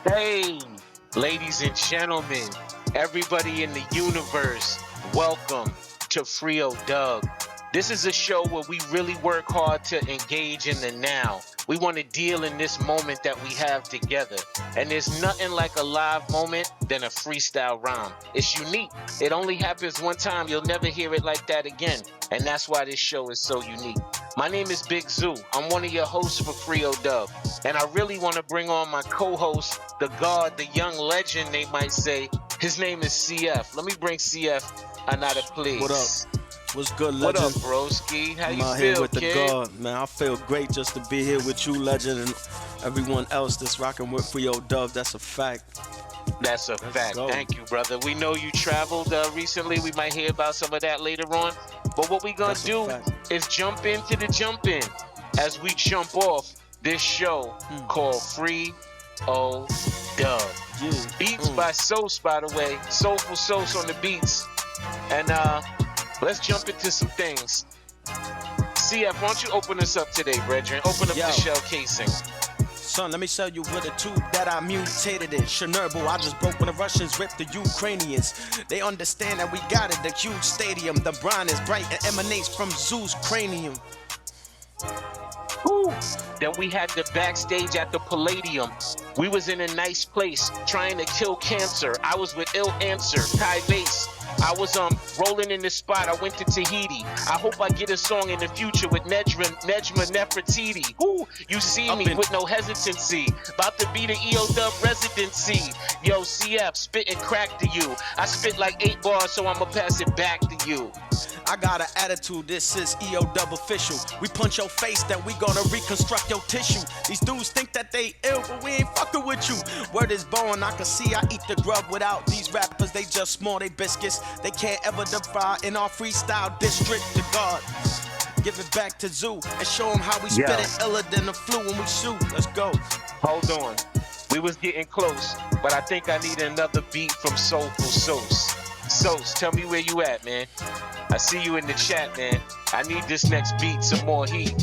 Hey, ladies and gentlemen, everybody in the universe, welcome to EODUBtv. This is a show where we really work hard to engage in the now. We want to deal in this moment that we have together. And there's nothing like a live moment than a freestyle rhyme. It's unique. It only happens one time. You'll never hear it like that again. And that's why this show is so unique. My name is Big Zoo. I'm one of your hosts for EODUBtv. And I really want to bring on my co-host, the god, the young legend, they might say. His name is CF. Let me bring CF another please. What up? What's good, legend? What up, broski? How you out feel, here with kid? the God, man. I feel great just to be here with you, legend, and everyone else that's rocking with EODUBtv. That's a fact. That's a fact. Go. Thank you, brother. We know you traveled recently. We might hear about some of that later on. But what we gonna do is jump into the jump in as we jump off this show called EODUBtv. Yeah. Beats by Sauce, by the way. Soulful Sauce on the beats. And let's jump into some things. CF, why don't you open us up today, brethren? Open up the shell casing. Son, let me show you with a tube that I mutated in. Chernobyl, I just broke when the Russians ripped the Ukrainians. They understand that we got it, the huge stadium. The brine is bright and emanates from Zeus' cranium. Ooh. Then we had the backstage at the Palladium. We was in a nice place trying to kill cancer. I was with Ill Answer, Kai Bass. I was rolling in the spot. I went to Tahiti. I hope I get a song in the future with Nejma Nefertiti. Ooh, you see me with no hesitancy. About to be the EODUBtv residency. Yo, CF, spitting crack to you. I spit like 8 bars, so I'ma pass it back to you. I got an attitude, this is EODUBtv official. We punch your face, then we gonna reconstruct your tissue. These dudes think that they ill, but we ain't fucking with you. Word is born, I can see I eat the grub without these rappers. They just small, they biscuits. They can't ever defy in our freestyle district to God. Give it back to Zoo and show them how we spit it iller than the flu when we shoot. Let's go. Hold on. We was getting close, but I think I need another beat from Soulful Sauce. Sauce, tell me where you at, man. I see you in the chat, man. I need this next beat, some more heat.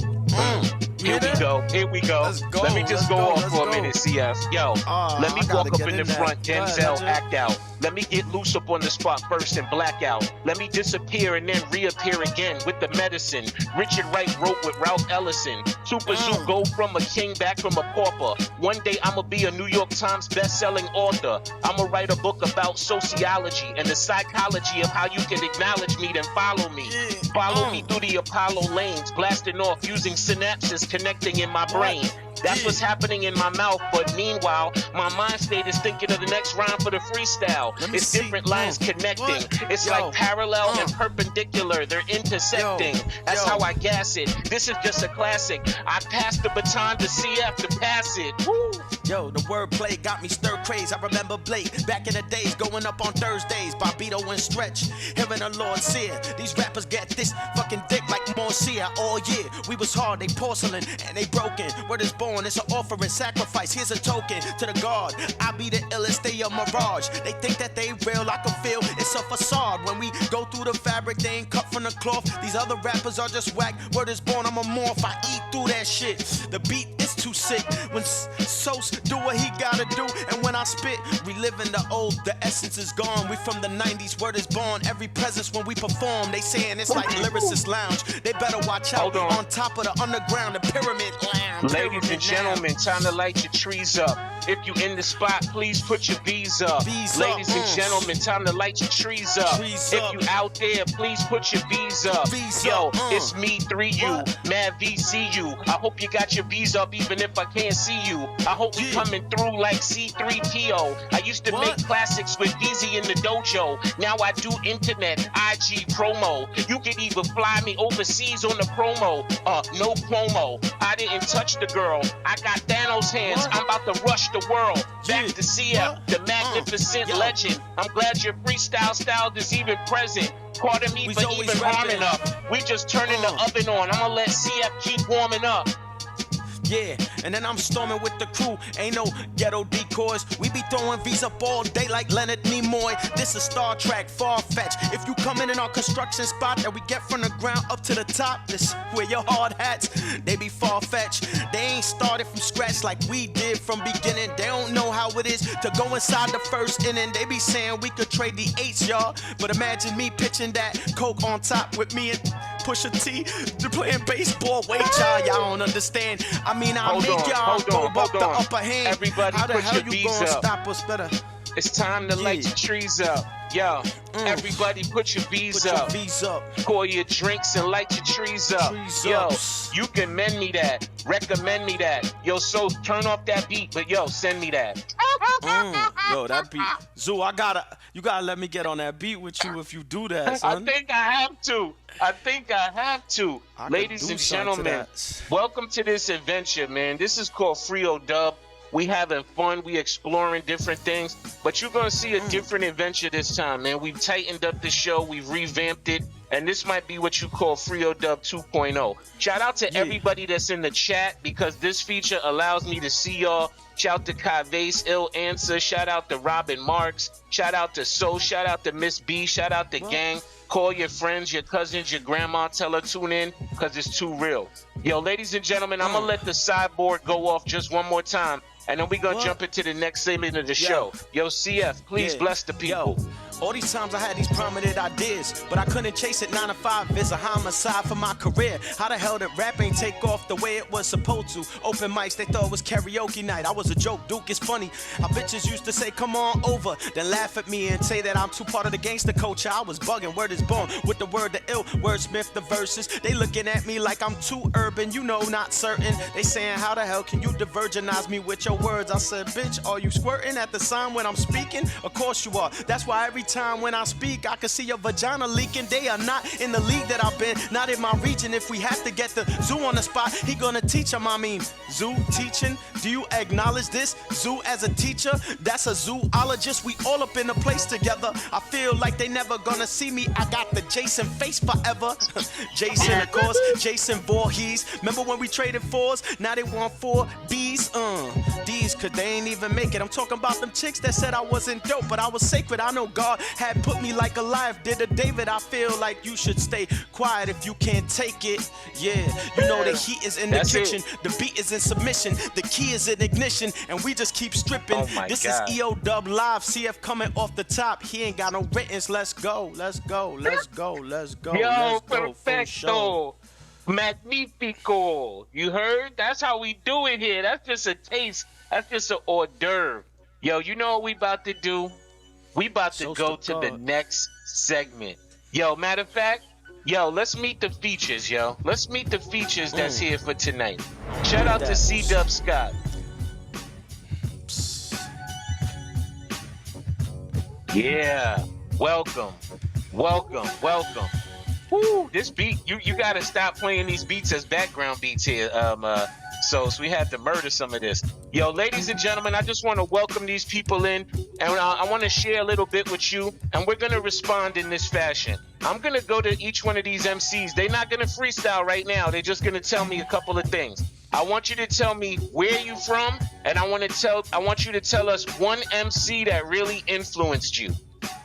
Here we go. Here we go. Let me just go off for a minute, CF. Yo, let me walk up in the front, Denzel, act out. Let me get loose up on the spot first and black out. Let me disappear and then reappear again with the medicine. Richard Wright wrote with Ralph Ellison. Super Zoo go from a king back from a pauper. One day I'ma be a New York Times best-selling author. I'ma write a book about sociology and the psychology of how you can acknowledge me, then follow me. Follow me through the Apollo lanes, blasting off using synapses connecting in my brain. That's what's happening in my mouth, but meanwhile, my mind state is thinking of the next rhyme for the freestyle. It's different lines connecting. It's like parallel and perpendicular. They're intersecting. That's how I gas it. This is just a classic. I passed the baton to CF to pass it. Woo! Yo, the wordplay got me stir crazy. I remember Blake back in the days going up on Thursdays. Bobito and Stretch, hearing the Lord say it. These rappers get this fucking dick like Morsia all year. We was hard, they porcelain and they broken. Word is born, it's an offering, sacrifice. Here's a token to the God. I be the illest, they a mirage. They think that they real, I can feel it's a facade. When we go through the fabric, they ain't cut from the cloth. These other rappers are just whack. Word is born, I'm a morph. I eat through that shit. The beat is too sick. When Sauce do what he gotta do, and when I spit, reliving the old, the essence is gone. We from the 90s, word is born. Every presence when we perform, they saying it's like lyricist lounge. They better watch out on top of the underground, the pyramid lounge. Ladies and gentlemen, time to light your trees up. If you in the spot, please put your bees up. Ladies and gentlemen, time to light your trees up. If you out there, please put your bees up. Yo, it's me, 3U, Mad VCU. I hope you got your bees up even if I can't see you. I hope we coming through like C3PO. I used to make classics with Easy in the dojo. Now I do internet, IG promo. You can even fly me overseas on the promo. No promo. I didn't touch the girl. I got Thanos hands. I'm about to rush the world. Back to CF, the magnificent legend. I'm glad your freestyle style is even present. Pardon me for even warming up. We just turning the oven on. I'ma let CF keep warming up. Yeah, and then I'm storming with the crew. Ain't no ghetto decoys. We be throwing V's up all day like Leonard Nimoy. This is Star Trek, far-fetched. If you come in our construction spot that we get from the ground up to the top, this where your hard hats, they be far-fetched. They ain't started from scratch like we did from beginning. They don't know how how it is to go inside the first inning. They be saying we could trade the eights, y'all. But imagine me pitching that Coke on top with me and Pusha T to playing baseball. Wait, y'all don't understand. I mean, I'll make y'all go up the upper hand. Everybody how the put hell your you beats gonna up. stop us better? It's time to light your trees up. Yo, everybody put your bees up. Pour your drinks and light your trees up. Yo, you can mend me that. Recommend me that. Yo, so turn off that beat, but yo, send me that. Yo, that beat. Zoo, you gotta let me get on that beat with you if you do that, son. I think I have to. Ladies and gentlemen, welcome to this adventure, man. This is called EODUB. We having fun, we exploring different things, but you're gonna see a different adventure this time, man. We've tightened up the show, we've revamped it, and this might be what you call EODUB 2.0. Shout out to everybody that's in the chat, because this feature allows me to see y'all. Shout out to Kavase, Ill Answer, shout out to Robin Marks, shout out to So, shout out to Miss B, shout out to Gang. Call your friends, your cousins, your grandma, tell her tune in, because it's too real. Yo, ladies and gentlemen, I'm gonna let the sideboard go off just one more time, and then we're gonna jump into the next segment of the show. Yo, CF, please bless the people. All these times I had these prominent ideas, but I couldn't chase it. 9 to 5 is a homicide for my career. How the hell did rap ain't take off the way it was supposed to? Open mics, they thought it was karaoke night. I was a joke, Duke, it's funny. How bitches used to say, come on over, then laugh at me and say that I'm too part of the gangster culture. I was bugging, word is born with the word the ill, wordsmith the verses. They looking at me like I'm too urban, you know, not certain. They saying, how the hell can you divergenize me with your words? I said, bitch, are you squirting at the sign when I'm speaking? Of course you are. That's why every time when I speak, I can see your vagina leaking. They are not in the league that I've been, not in my region. If we have to get the zoo on the spot, he gonna teach him. I mean, zoo teaching, do you acknowledge this? Zoo as a teacher, that's a zoologist. We all up in a place together. I feel like they never gonna see me. I got the Jason face forever. Jason, of course, Jason Voorhees. Remember when we traded fours? Now they want 4 B's. D's, cause they ain't even make it. I'm talking about them chicks that said I wasn't dope, but I was sacred. I know God had put me like a life. Did a David, I feel like you should stay quiet if you can't take it. Yeah, you know the heat is in the kitchen. The beat is in submission. The key is in ignition. And we just keep stripping. This is EODUB live. CF coming off the top. He ain't got no writtens. Let's go. Let's go. Let's go. Let's go. Yo, let's go. perfecto. Magnifico. You heard? That's how we do it here. That's just a taste. That's just an hors d'oeuvre. Yo, you know what we about to do? We about to go to the next segment. Yo, matter of fact, yo, let's meet the features, yo. Let's meet the features that's here for tonight. Shout out to C-Dub Scott. Yeah, welcome. Woo, this beat, you gotta stop playing these beats as background beats here, so we had to murder some of this. Yo, ladies and gentlemen, I just want to welcome these people in, and I want to share a little bit with you, and we're going to respond in this fashion. I'm going to go to each one of these MCs. They're not going to freestyle right now. They're just going to tell me a couple of things. I want you to tell me where you from, and I want you to tell us one MC that really influenced you.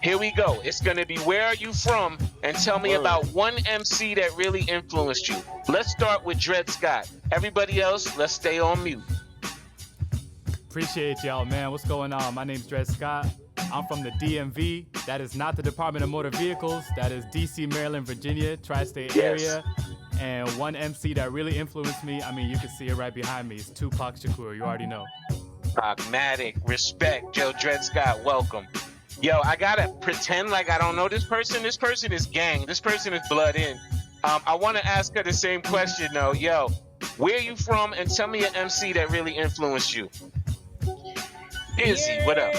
Here we go. It's going to be where are you from, and tell me about one MC that really influenced you. Let's start with Dred Scott. Everybody else, let's stay on mute. Appreciate y'all, man. What's going on? My name's Dred Scott. I'm from the DMV. That is not the Department of Motor Vehicles. That is DC, Maryland, Virginia, tri-state area. And one MC that really influenced me, I mean, you can see it right behind me. It's Tupac Shakur. You already know. Pragmatic. Respect. Yo, Dred Scott, welcome. Yo, I gotta pretend like I don't know this person. This person is gang. This person is blood in. I want to ask her the same question, though. Yo, where you from? And tell me an MC that really influenced you. Izzy, what up?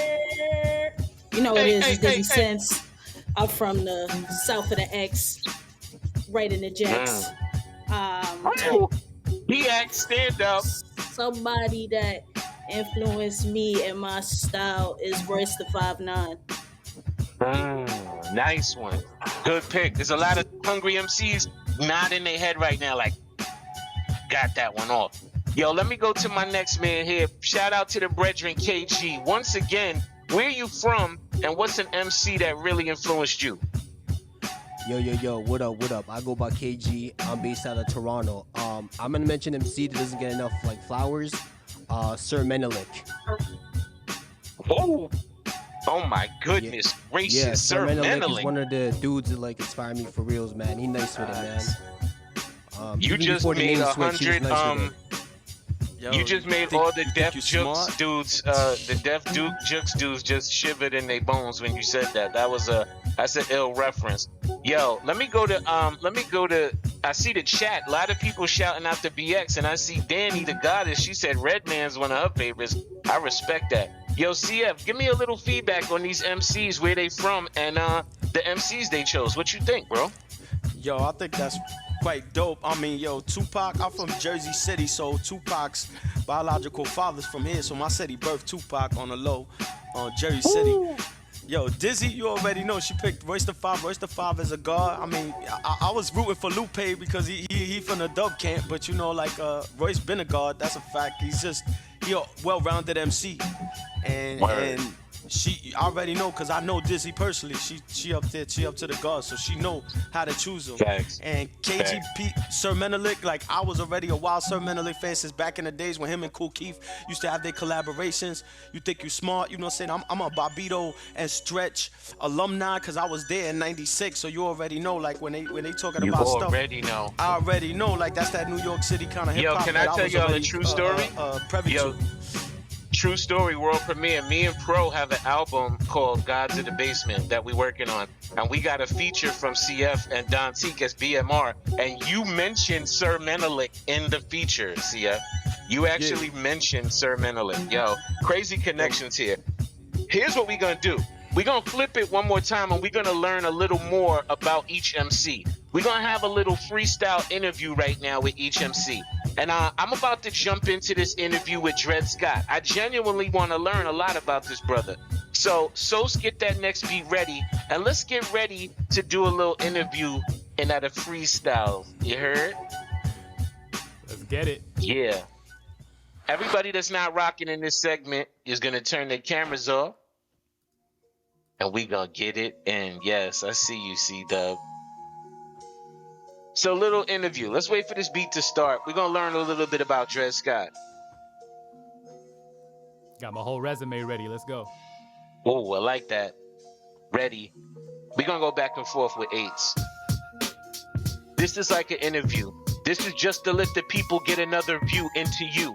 You know what it is Dizzy Sense. I'm from the south of the X, right in the Jacks. DX, stand up. Somebody that influenced me and my style is Royce the 5'9". Nice one. Good pick. There's a lot of hungry MCs nodding their head right now like, got that one off. Yo, let me go to my next man here. Shout out to the brethren KG. Once again, where you from and what's an MC that really influenced you? Yo, what up? I go by KG. I'm based out of Toronto. I'm gonna mention MC that doesn't get enough like flowers. Sir Menelik. Oh my goodness gracious, Yeah, Sir Menelik is Menelik. one of the dudes that like inspire me for reals, man. He nice with it, man. You Even just before the made name switch, he was 100. nice with it. Yo, You just made think- all the you think Deaf you Jukes smart? dudes, the Deaf Duke Jukes dudes just shivered in their bones when you said that. That's an ill reference. Yo, let me go to, I see the chat. A lot of people shouting out the BX, and I see Danny the Goddess. She said Redman's one of her favorites. I respect that. Yo, CF, give me a little feedback on these MCs, where they from, and the MCs they chose. What you think, bro? Yo, I think that's quite dope. I mean, yo, Tupac, I'm from Jersey City, so Tupac's biological father's from here, so my city birthed Tupac on the low, Jersey City. Yo, Dizzy, you already know she picked Royce the Five. Royce the Five is a guard. I mean, I was rooting for Lupe because he from the dub camp, but you know, like Royce been a guard. That's a fact. He a well-rounded MC, and she already know because I know Dizzy personally. She up there, she up to the guard, so she know how to choose them. Facts. And KGP, Sir Menelik, like I was already a wild Sir Menelik fan since back in the days when him and Kool Keith used to have their collaborations. You think you smart, you know what I'm saying? I'm a Bobito and Stretch alumni because I was there in '96, so you already know like when they talking You about stuff. already know. I already know, like that's that New York City kind of hip hop. Yo, can I tell was y'all a already, true story? privy Yo, to. true story, world premiere. Me and Pro have an album called Gods in the Basement that we working on. And we got a feature from CF and Don Teak as BMR. And you mentioned Sir Menelik in the feature, CF. You actually mentioned Sir Menelik. Yo, crazy connections here. Here's what we're going to do. We're going to flip it one more time and we're going to learn a little more about each MC. We're going to have a little freestyle interview right now with each MC. And I'm about to jump into this interview with Dred Scott. I genuinely want to learn a lot about this brother. So, get that next beat ready. And let's get ready to do a little interview and at a freestyle. You heard? Let's get it. Yeah. Everybody that's not rocking in this segment is going to turn their cameras off. And we going to get it. And yes, I see you, C-Dub. So, little interview. Let's wait for this beat to start. We're going to learn a little bit about Dred Scott. Got my whole resume ready. Let's go. Oh, I like that. Ready. We're going to go back and forth with eights. This is like an interview. This is just to let the people get another view into you.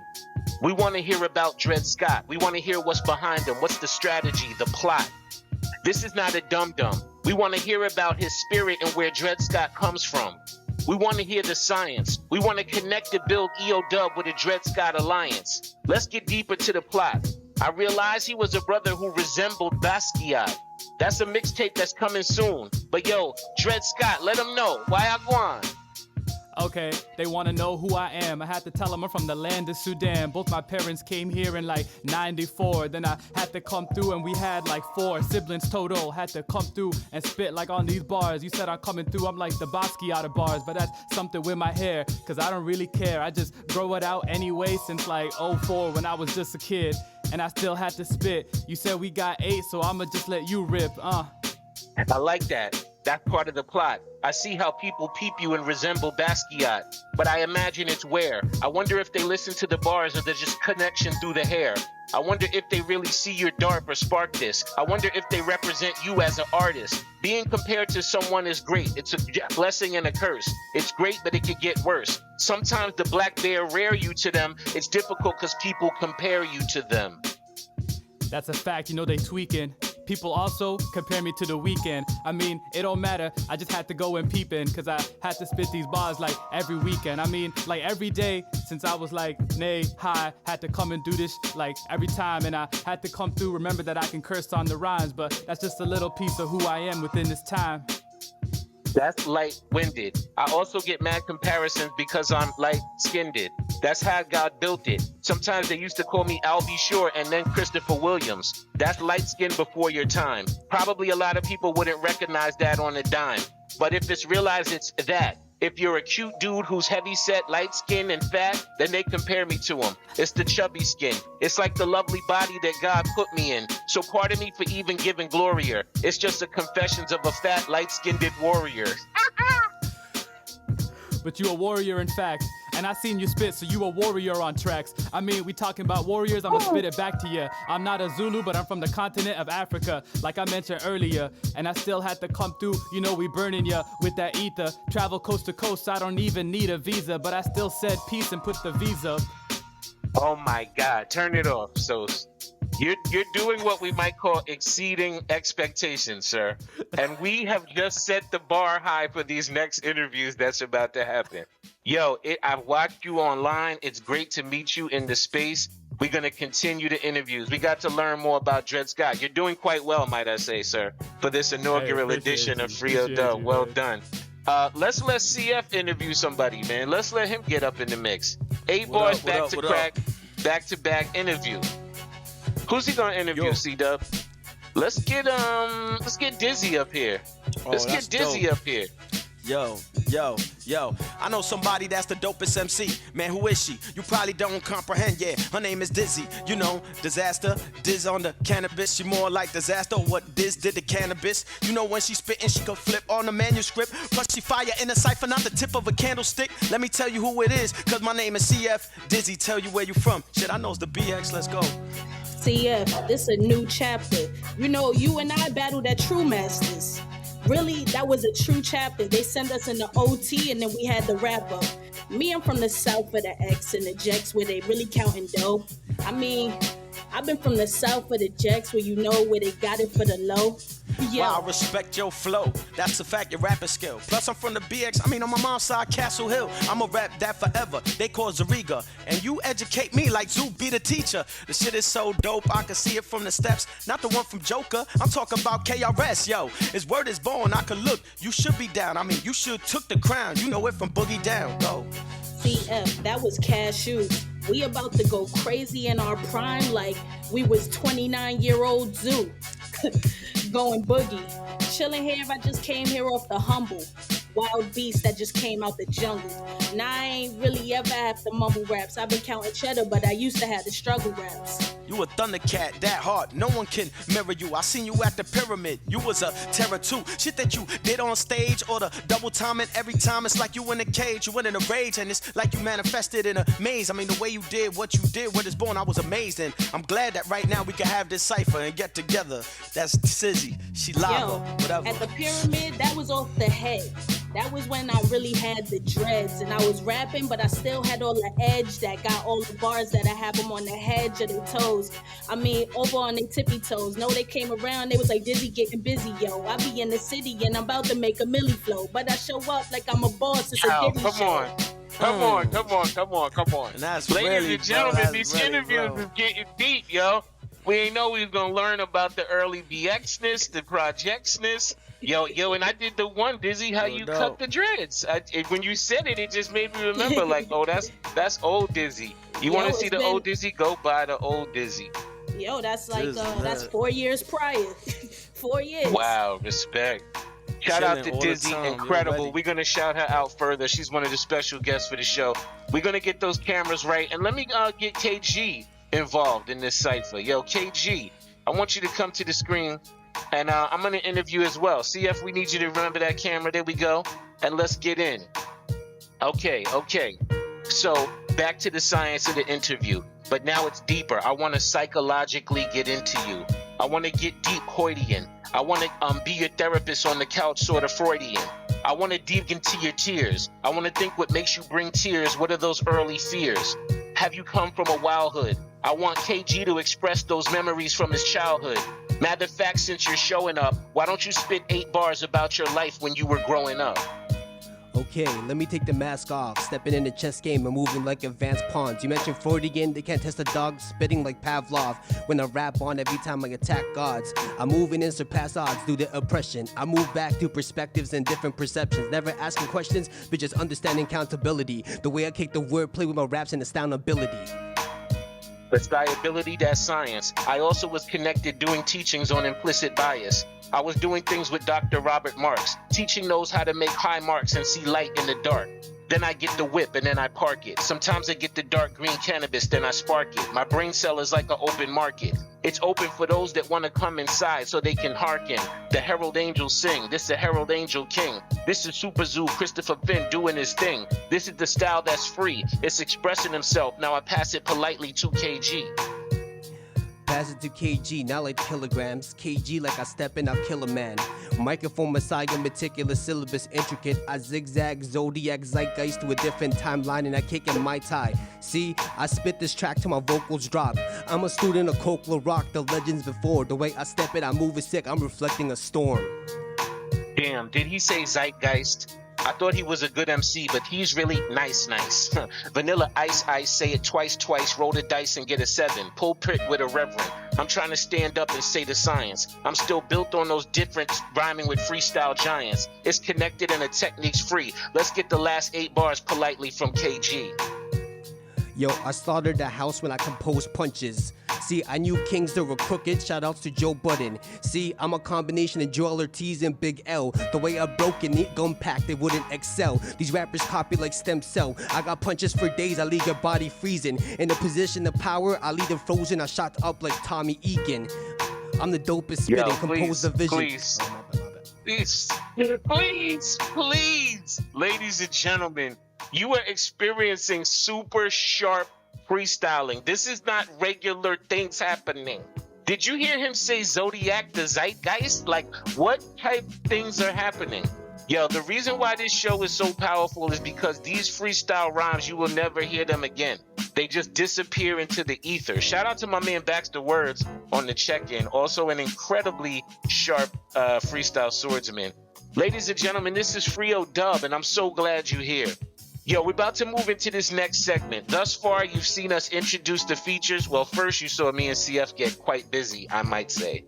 We want to hear about Dred Scott. We want to hear what's behind him. What's the strategy, the plot? This is not a dum-dum. We want to hear about his spirit and where Dred Scott comes from. We want to hear the science. We want to connect to build EODUB with a Dred Scott alliance. Let's get deeper to the plot. I realize he was a brother who resembled Basquiat. That's a mixtape that's coming soon. But yo, Dred Scott, let him know. Why I go on? Okay, they want to know who I am. I had to tell them I'm from the land of Sudan. Both my parents came here in like 94. Then I had to come through and we had like 4 siblings total. Had to come through and spit like on these bars. You said I'm coming through, I'm like the Basquiat of bars. But that's something with my hair, cause I don't really care. I just grow it out anyway since like 04 when I was just a kid. And I still had to spit. You said we got 8, so I'ma just let you rip, I like that. That's part of the plot. I see how people peep you and resemble Basquiat, but I imagine it's where. I wonder if they listen to the bars or there's just connection through the hair. I wonder if they really see your dart or spark this. I wonder if they represent you as an artist. Being compared to someone is great. It's a blessing and a curse. It's great, but it could get worse. Sometimes the black bear rare you to them. It's difficult because people compare you to them. That's a fact, you know they tweaking. People also compare me to The Weeknd. I mean, it don't matter, I just had to go and peepin', cause I had to spit these bars like every weekend. I mean, like every day since I was like high, had to come and do this like every time. And I had to come through, remember that I can curse on the rhymes, but that's just a little piece of who I am within this time. That's light-winded. I also get mad comparisons because I'm light-skinned. That's how God built it. Sometimes they used to call me Al B. Shore and then Christopher Williams. That's light-skinned before your time. Probably a lot of people wouldn't recognize that on a dime. But if it's realized it's that. If you're a cute dude who's heavy-set, light-skinned, and fat, then they compare me to him. It's the chubby skin. It's like the lovely body that God put me in. So pardon me for even giving Gloria. It's just the confessions of a fat, light-skinned warrior. But you a warrior, in fact. And I seen you spit, so you a warrior on tracks. I mean, we talking about warriors, I'ma spit it back to ya. I'm not a Zulu, but I'm from the continent of Africa, like I mentioned earlier. And I still had to come through, you know we burning ya with that ether. Travel coast to coast, I don't even need a visa, but I still said peace and put the visa. Oh my God, turn it off. So you're doing what we might call exceeding expectations, sir. And we have just set the bar high for these next interviews that's about to happen. Yo, I've watched you online. It's great to meet you in the space. We're going to continue the interviews. We got to learn more about Dred Scott. You're doing quite well, might I say, sir, for this inaugural edition of Free Dub. Well done. Let's let CF interview somebody, man. Let's let him get up in the mix. 8 bars back to crack, back-to-back interview. Who's he gonna interview, C-Dub? Let's get Dizzy up here. Let's get Dizzy up here. Yo. I know somebody that's the dopest MC. Man, who is she? You probably don't comprehend, yeah. Her name is Dizzy. You know, disaster. Diz on the cannabis. She more like disaster. What Diz did to cannabis. You know, when she spittin', she could flip on the manuscript. Plus, she fire in a cipher, not the tip of a candlestick. Let me tell you who it is, cause my name is CF. Dizzy, tell you where you from. Shit, I know it's the BX. Let's go. CF, this a new chapter. You know, you and I battled at True Masters. Really, that was a true chapter. They sent us in the OT and then we had the wrap up. Me, I'm from the south of the X and the Jex where they really counting dough. I mean, I've been from the south of the Jex where you know where they got it for the low. Yo. Wow, I respect your flow. That's a fact, your rapping skill. Plus, I'm from the BX. I mean, on my mom's side, Castle Hill. I'ma rap that forever. They call Zariga. And you educate me like Zoo be the teacher. The shit is so dope, I can see it from the steps. Not the one from Joker. I'm talking about KRS, yo. His word is born, I could look. You should be down. I mean, you should took the crown. You know it from Boogie Down. Go. CF, that was Cashew. We about to go crazy in our prime like we was 29-year-old Zoo. Going boogie. Chilling here, I just came here off the humble. Wild beast that just came out the jungle. Now I ain't really ever have to mumble raps. I've been counting cheddar, but I used to have the struggle raps. You a Thundercat, that hard. No one can mirror you. I seen you at the pyramid. You was a terror too. Shit that you did on stage or the double timing every time. It's like you in a cage. You went in a rage and it's like you manifested in a maze. I mean, the way you did what you did, what is born, I was amazed. And I'm glad that right now we can have this cipher and get together. That's Sizzy. She lava, whatever. At the pyramid, that was off the head. That was when I really had the dreads and I was rapping, but I still had all the edge that got all the bars that I have them on the hedge of their toes. I mean, over on their tippy toes. No, they came around, they was like, Dizzy getting busy, yo. I be in the city and I'm about to make a milli flow, but I show up like I'm a boss. It's a Diddy show. Come on. And that's Ladies really, and gentlemen, bro, these really, interviews bro. is getting deep, yo. We ain't know we was gonna learn about the early BX-ness, the projects-ness. Yo, and I did the one, Dizzy, how you cut the dreads. When you said it, it just made me remember, like, oh, that's old Dizzy. You want to see the old Dizzy? Go buy the old Dizzy. Yo, that's like, that's 4 years prior. 4 years. Wow, respect. Shout out to Dizzy, incredible. We're going to shout her out further. She's one of the special guests for the show. We're going to get those cameras right. And let me get KG involved in this cipher. Yo, KG, I want you to come to the screen. And I'm going to interview as well. CF, we need you to remember that camera. There we go. And let's get in. Okay. So back to the science of the interview. But now it's deeper. I want to psychologically get into you. I want to get deep Hoytian. I want to be your therapist on the couch, sort of Freudian. I want to dig into your tears. I want to think what makes you bring tears. What are those early fears? Have you come from a wildhood? I want KG to express those memories from his childhood. Matter of fact, since you're showing up, why don't you spit 8 bars about your life when you were growing up? Okay, let me take the mask off. Stepping in the chess game and moving like advanced pawns. You mentioned Freudian, they can't test a dog. Spitting like Pavlov. When I rap on every time I attack gods. I'm moving and surpass odds through the oppression. I move back through perspectives and different perceptions. Never asking questions, but just understanding accountability. The way I kick the wordplay with my raps and astound ability. Freestyle, that's science. I also was connected doing teachings on implicit bias. I was doing things with Dr. Robert Marks, teaching those how to make high marks and see light in the dark. Then I get the whip and then I park it. Sometimes I get the dark green cannabis, then I spark it. My brain cell is like an open market. It's open for those that want to come inside so they can hearken. The herald angels sing. This is the herald angel king. This is Super Zoo Christopher Finn doing his thing. This is the style that's free. It's expressing himself. Now I pass it politely to KG. Pass it to KG, not like kilograms. KG like I step in, I'll kill a man. Microphone messiah, meticulous syllabus intricate. I zigzag, zodiac, zeitgeist to a different timeline and I kick in my tie. See, I spit this track till my vocals drop. I'm a student of Cochlear Rock, the legends before. The way I step it, I move it sick, I'm reflecting a storm. Damn, did he say zeitgeist? I thought he was a good MC, but he's really nice. Vanilla Ice, say it twice, roll the dice and get a 7. Pulpit with a reverend. I'm trying to stand up and say the science. I'm still built on those different rhyming with freestyle giants. It's connected and the technique's free. Let's get the last 8 bars politely from KG. Yo, I slaughtered the house when I composed punches. See, I knew kings that were crooked, shout outs to Joe Budden. See, I'm a combination of Joel Ortiz and Big L. The way I broke it, neat gun pack, they wouldn't excel. These rappers copy like stem cell. I got punches for days, I leave your body freezing. In a position of power, I leave them frozen, I shot up like Tommy Eakin. I'm the dopest spitting, compose the vision. Please. Please, ladies and gentlemen, you are experiencing super sharp freestyling. This is not regular things happening. Did you hear him say Zodiac the zeitgeist? Like, what type things are happening? Yo, the reason why this show is so powerful is because these freestyle rhymes, you will never hear them again. They just disappear into the ether. Shout out to my man Baxter Words on the check-in. Also an incredibly sharp freestyle swordsman. Ladies and gentlemen, this is EODUB, and I'm so glad you're here. Yo, we're about to move into this next segment. Thus far, you've seen us introduce the features. Well, first you saw me and CF get quite busy, I might say.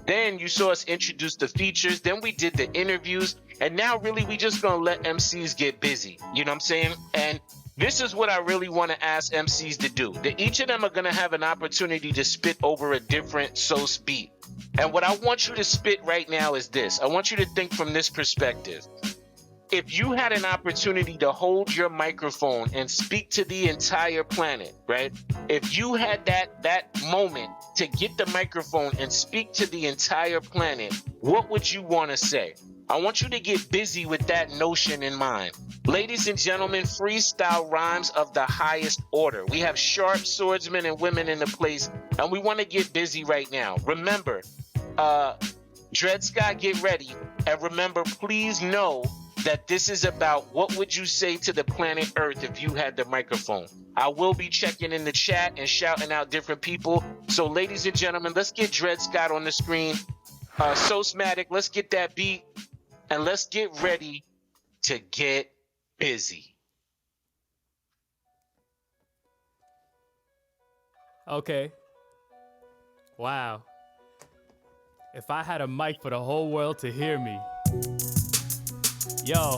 Then you saw us introduce the features. Then we did the interviews. And now really we just gonna let MCs get busy. You know what I'm saying? And this is what I really want to ask MCs to do. That each of them are gonna have an opportunity to spit over a different sauce beat. And what I want you to spit right now is this. I want you to think from this perspective. If you had an opportunity to hold your microphone and speak to the entire planet, right? If you had that moment to get the microphone and speak to the entire planet, what would you want to say? I want you to get busy with that notion in mind. Ladies and gentlemen, freestyle rhymes of the highest order. We have sharp swordsmen and women in the place, and we want to get busy right now. Remember, Dread Sky, get ready. And remember, please know that this is about what would you say to the planet Earth if you had the microphone. I will be checking in the chat and shouting out different people. So ladies and gentlemen, let's get Dread Scott on the screen. Sosmatic, let's get that beat and let's get ready to get busy. Okay. Wow. If I had a mic for the whole world to hear me. Yo,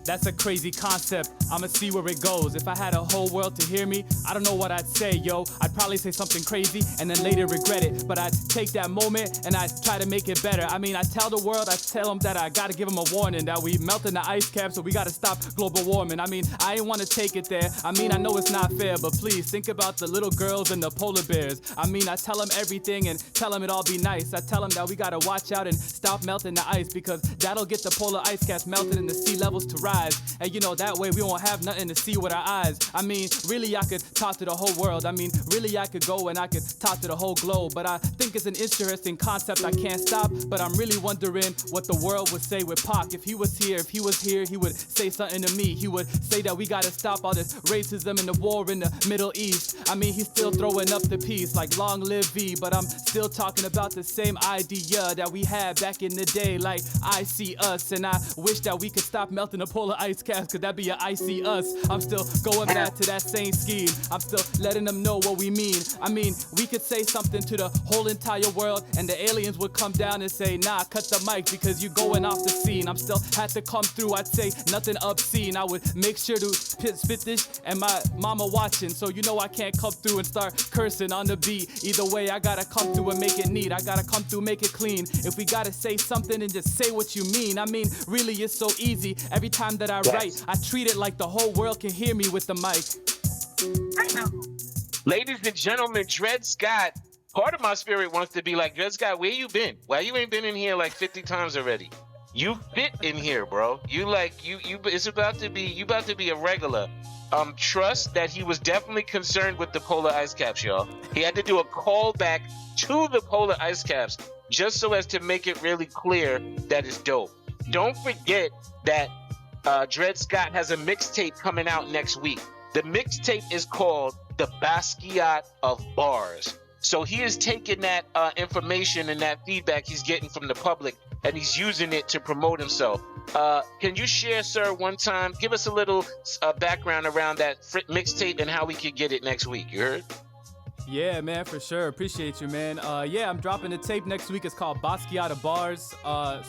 that's a crazy concept. I'ma see where it goes. If I had a whole world to hear me, I don't know what I'd say, yo. I'd probably say something crazy and then later regret it. But I'd take that moment and I'd try to make it better. I mean, I tell the world, I tell them that I gotta give them a warning that we melting the ice cap, so we gotta stop global warming. I mean, I ain't wanna take it there. I mean, I know it's not fair, but please think about the little girls and the polar bears. I mean, I tell them everything and tell them it all be nice. I tell them that we gotta watch out and stop melting the ice because that'll get the polar ice caps melted and the sea levels to rise. And you know, that way we won't have nothing to see with our eyes. I mean, really I could talk to the whole world. I mean, really I could go and I could talk to the whole globe. But I think it's an interesting concept I can't stop. But I'm really wondering what the world would say with Pac. If he was here, he would say something to me. He would say that we gotta stop all this racism and the war in the Middle East. I mean, he's still throwing up the peace like long live V. But I'm still talking about the same idea that we had back in the day. Like, I see us, and I wish that we could stop melting the polar ice caps, cause that'd be a I see us. I'm still going back to that same scheme. I'm still letting them know what we mean. I mean, we could say something to the whole entire world and the aliens would come down and say, nah, cut the mic because you're going off the scene. I'm still had to come through, I'd say nothing obscene. I would make sure to spit this and my mama watching, so you know I can't come through and start cursing on the beat. Either way, I gotta come through and make it neat. I gotta come through, make it clean. If we gotta say something and just say what you mean. I mean, really it's so easy. Every time time that I write, I treat it like the whole world can hear me with the mic. Ladies and gentlemen, Dred Scott. Part of my spirit wants to be like, Dred Scott, where you been? Why you ain't been in here like 50 times already? You fit in here, bro. It's about to be a regular. Trust that he was definitely concerned with the polar ice caps, y'all. He had to do a callback to the polar ice caps just so as to make it really clear that it's dope. Don't forget that Dred Scott has a mixtape coming out next week. The mixtape is called The Basquiat of Bars. So he is taking that information and that feedback he's getting from the public, and he's using it to promote himself. Can you share, sir, one time, give us a little background around that mixtape and how we could get it next week? You heard? Yeah, man, for sure. Appreciate you, man. Yeah, I'm dropping a tape next week. It's called Basquiat of Bars.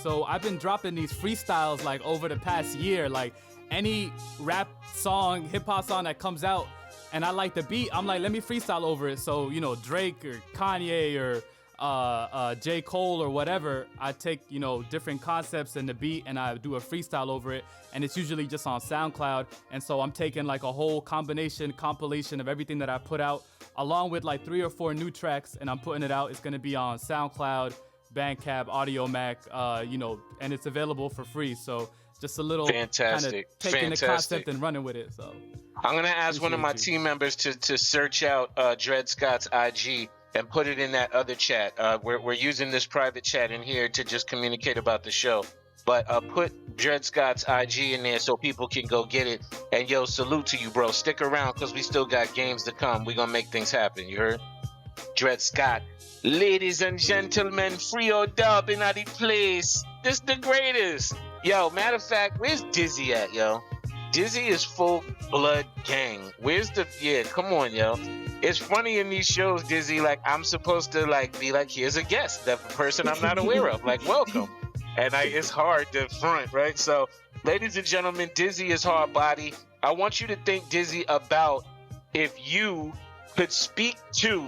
So I've been dropping these freestyles like over the past year. Like any rap song, hip hop song that comes out, and I like the beat, I'm like, let me freestyle over it. So, you know, Drake or Kanye or J. Cole or whatever, I take, you know, different concepts in the beat and I do a freestyle over it. And it's usually just on SoundCloud. And so I'm taking like a whole compilation of everything that I put out, along with like 3 or 4 new tracks, and I'm putting it out. It's going to be on SoundCloud, Bandcamp, Audiomack, you know, and it's available for free. So just a little kind of taking the concept and running with it. So I'm going to ask one of my team members to search out Dred Scott's IG and put it in that other chat. We're using this private chat in here to just communicate about the show. But put Dred Scott's IG in there so people can go get it. And yo, salute to you, bro. Stick around because we still got games to come. We're going to make things happen. You heard? Dred Scott. Ladies and gentlemen, EODUB in the place. This the greatest. Yo, matter of fact, where's Dizzy at, yo? Dizzy is full blood gang. Where's the... Yeah, come on, yo. It's funny in these shows, Dizzy, like, I'm supposed to, like, be like, here's a guest. The person I'm not aware of. Like, welcome. And it's hard to front, right? So, ladies and gentlemen, Dizzy is hard body. I want you to think, Dizzy, about if you could speak to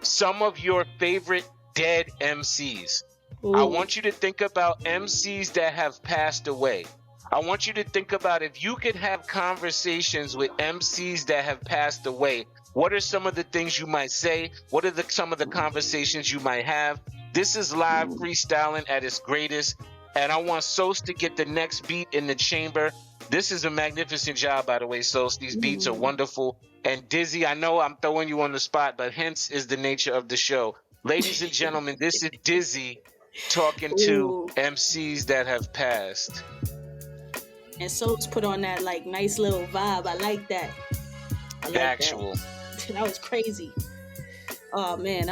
some of your favorite dead MCs. Ooh. I want you to think about MCs that have passed away. I want you to think about if you could have conversations with MCs that have passed away. What are some of the things you might say? What are some of the conversations you might have? This is live freestyling at its greatest, and I want Sos to get the next beat in the chamber. This is a magnificent job, by the way, Sos. These beats are wonderful. And Dizzy, I know I'm throwing you on the spot, but hence is the nature of the show. Ladies and gentlemen, this is Dizzy talking to MCs that have passed. And Sos put on that like nice little vibe. I like that. Actual. That was crazy. Oh man,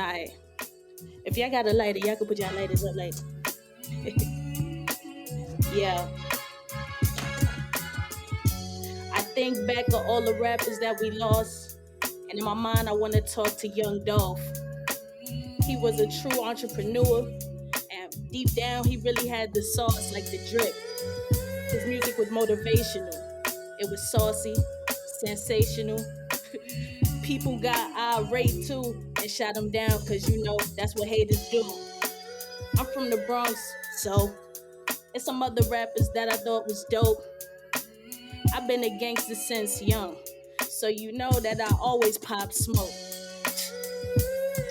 if y'all got a lighter, y'all can put y'all lighters up like. Yeah. I think back of all the rappers that we lost, and in my mind I want to talk to Young Dolph. He was a true entrepreneur, and deep down he really had the sauce, like the drip. His music was motivational. It was saucy, sensational. People got irate too and shot him down because, you know, that's what haters do. I'm from the Bronx, so it's some other rappers that I thought was dope. I've been a gangster since young, so you know that I always pop smoke.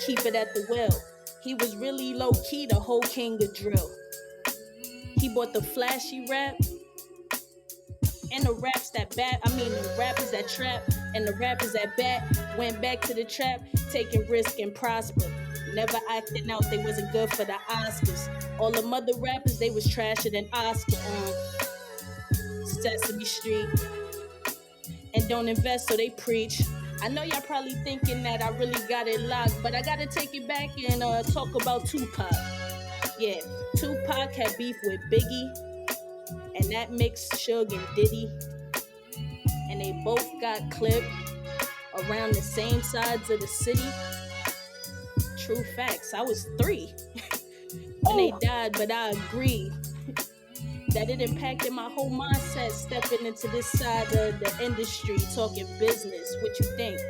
Keep it at the well. He was really low-key, the whole king of drill. He bought the flashy rap and the rappers that trap and the rappers that went back to the trap, taking risk and prosper. Never acting out, they wasn't good for the Oscars. All the mother rappers, they was trasher than Oscar on Sesame Street. And don't invest, so they preach. I know y'all probably thinking that I really got it locked, but I gotta take it back and talk about Tupac. Yeah, Tupac had beef with Biggie, and that mixed Suge and Diddy. And they both got clipped around the same sides of the city. True facts, I was 3 when they died, but I agree that it impacted my whole mindset stepping into this side of the industry, talking business. What you think?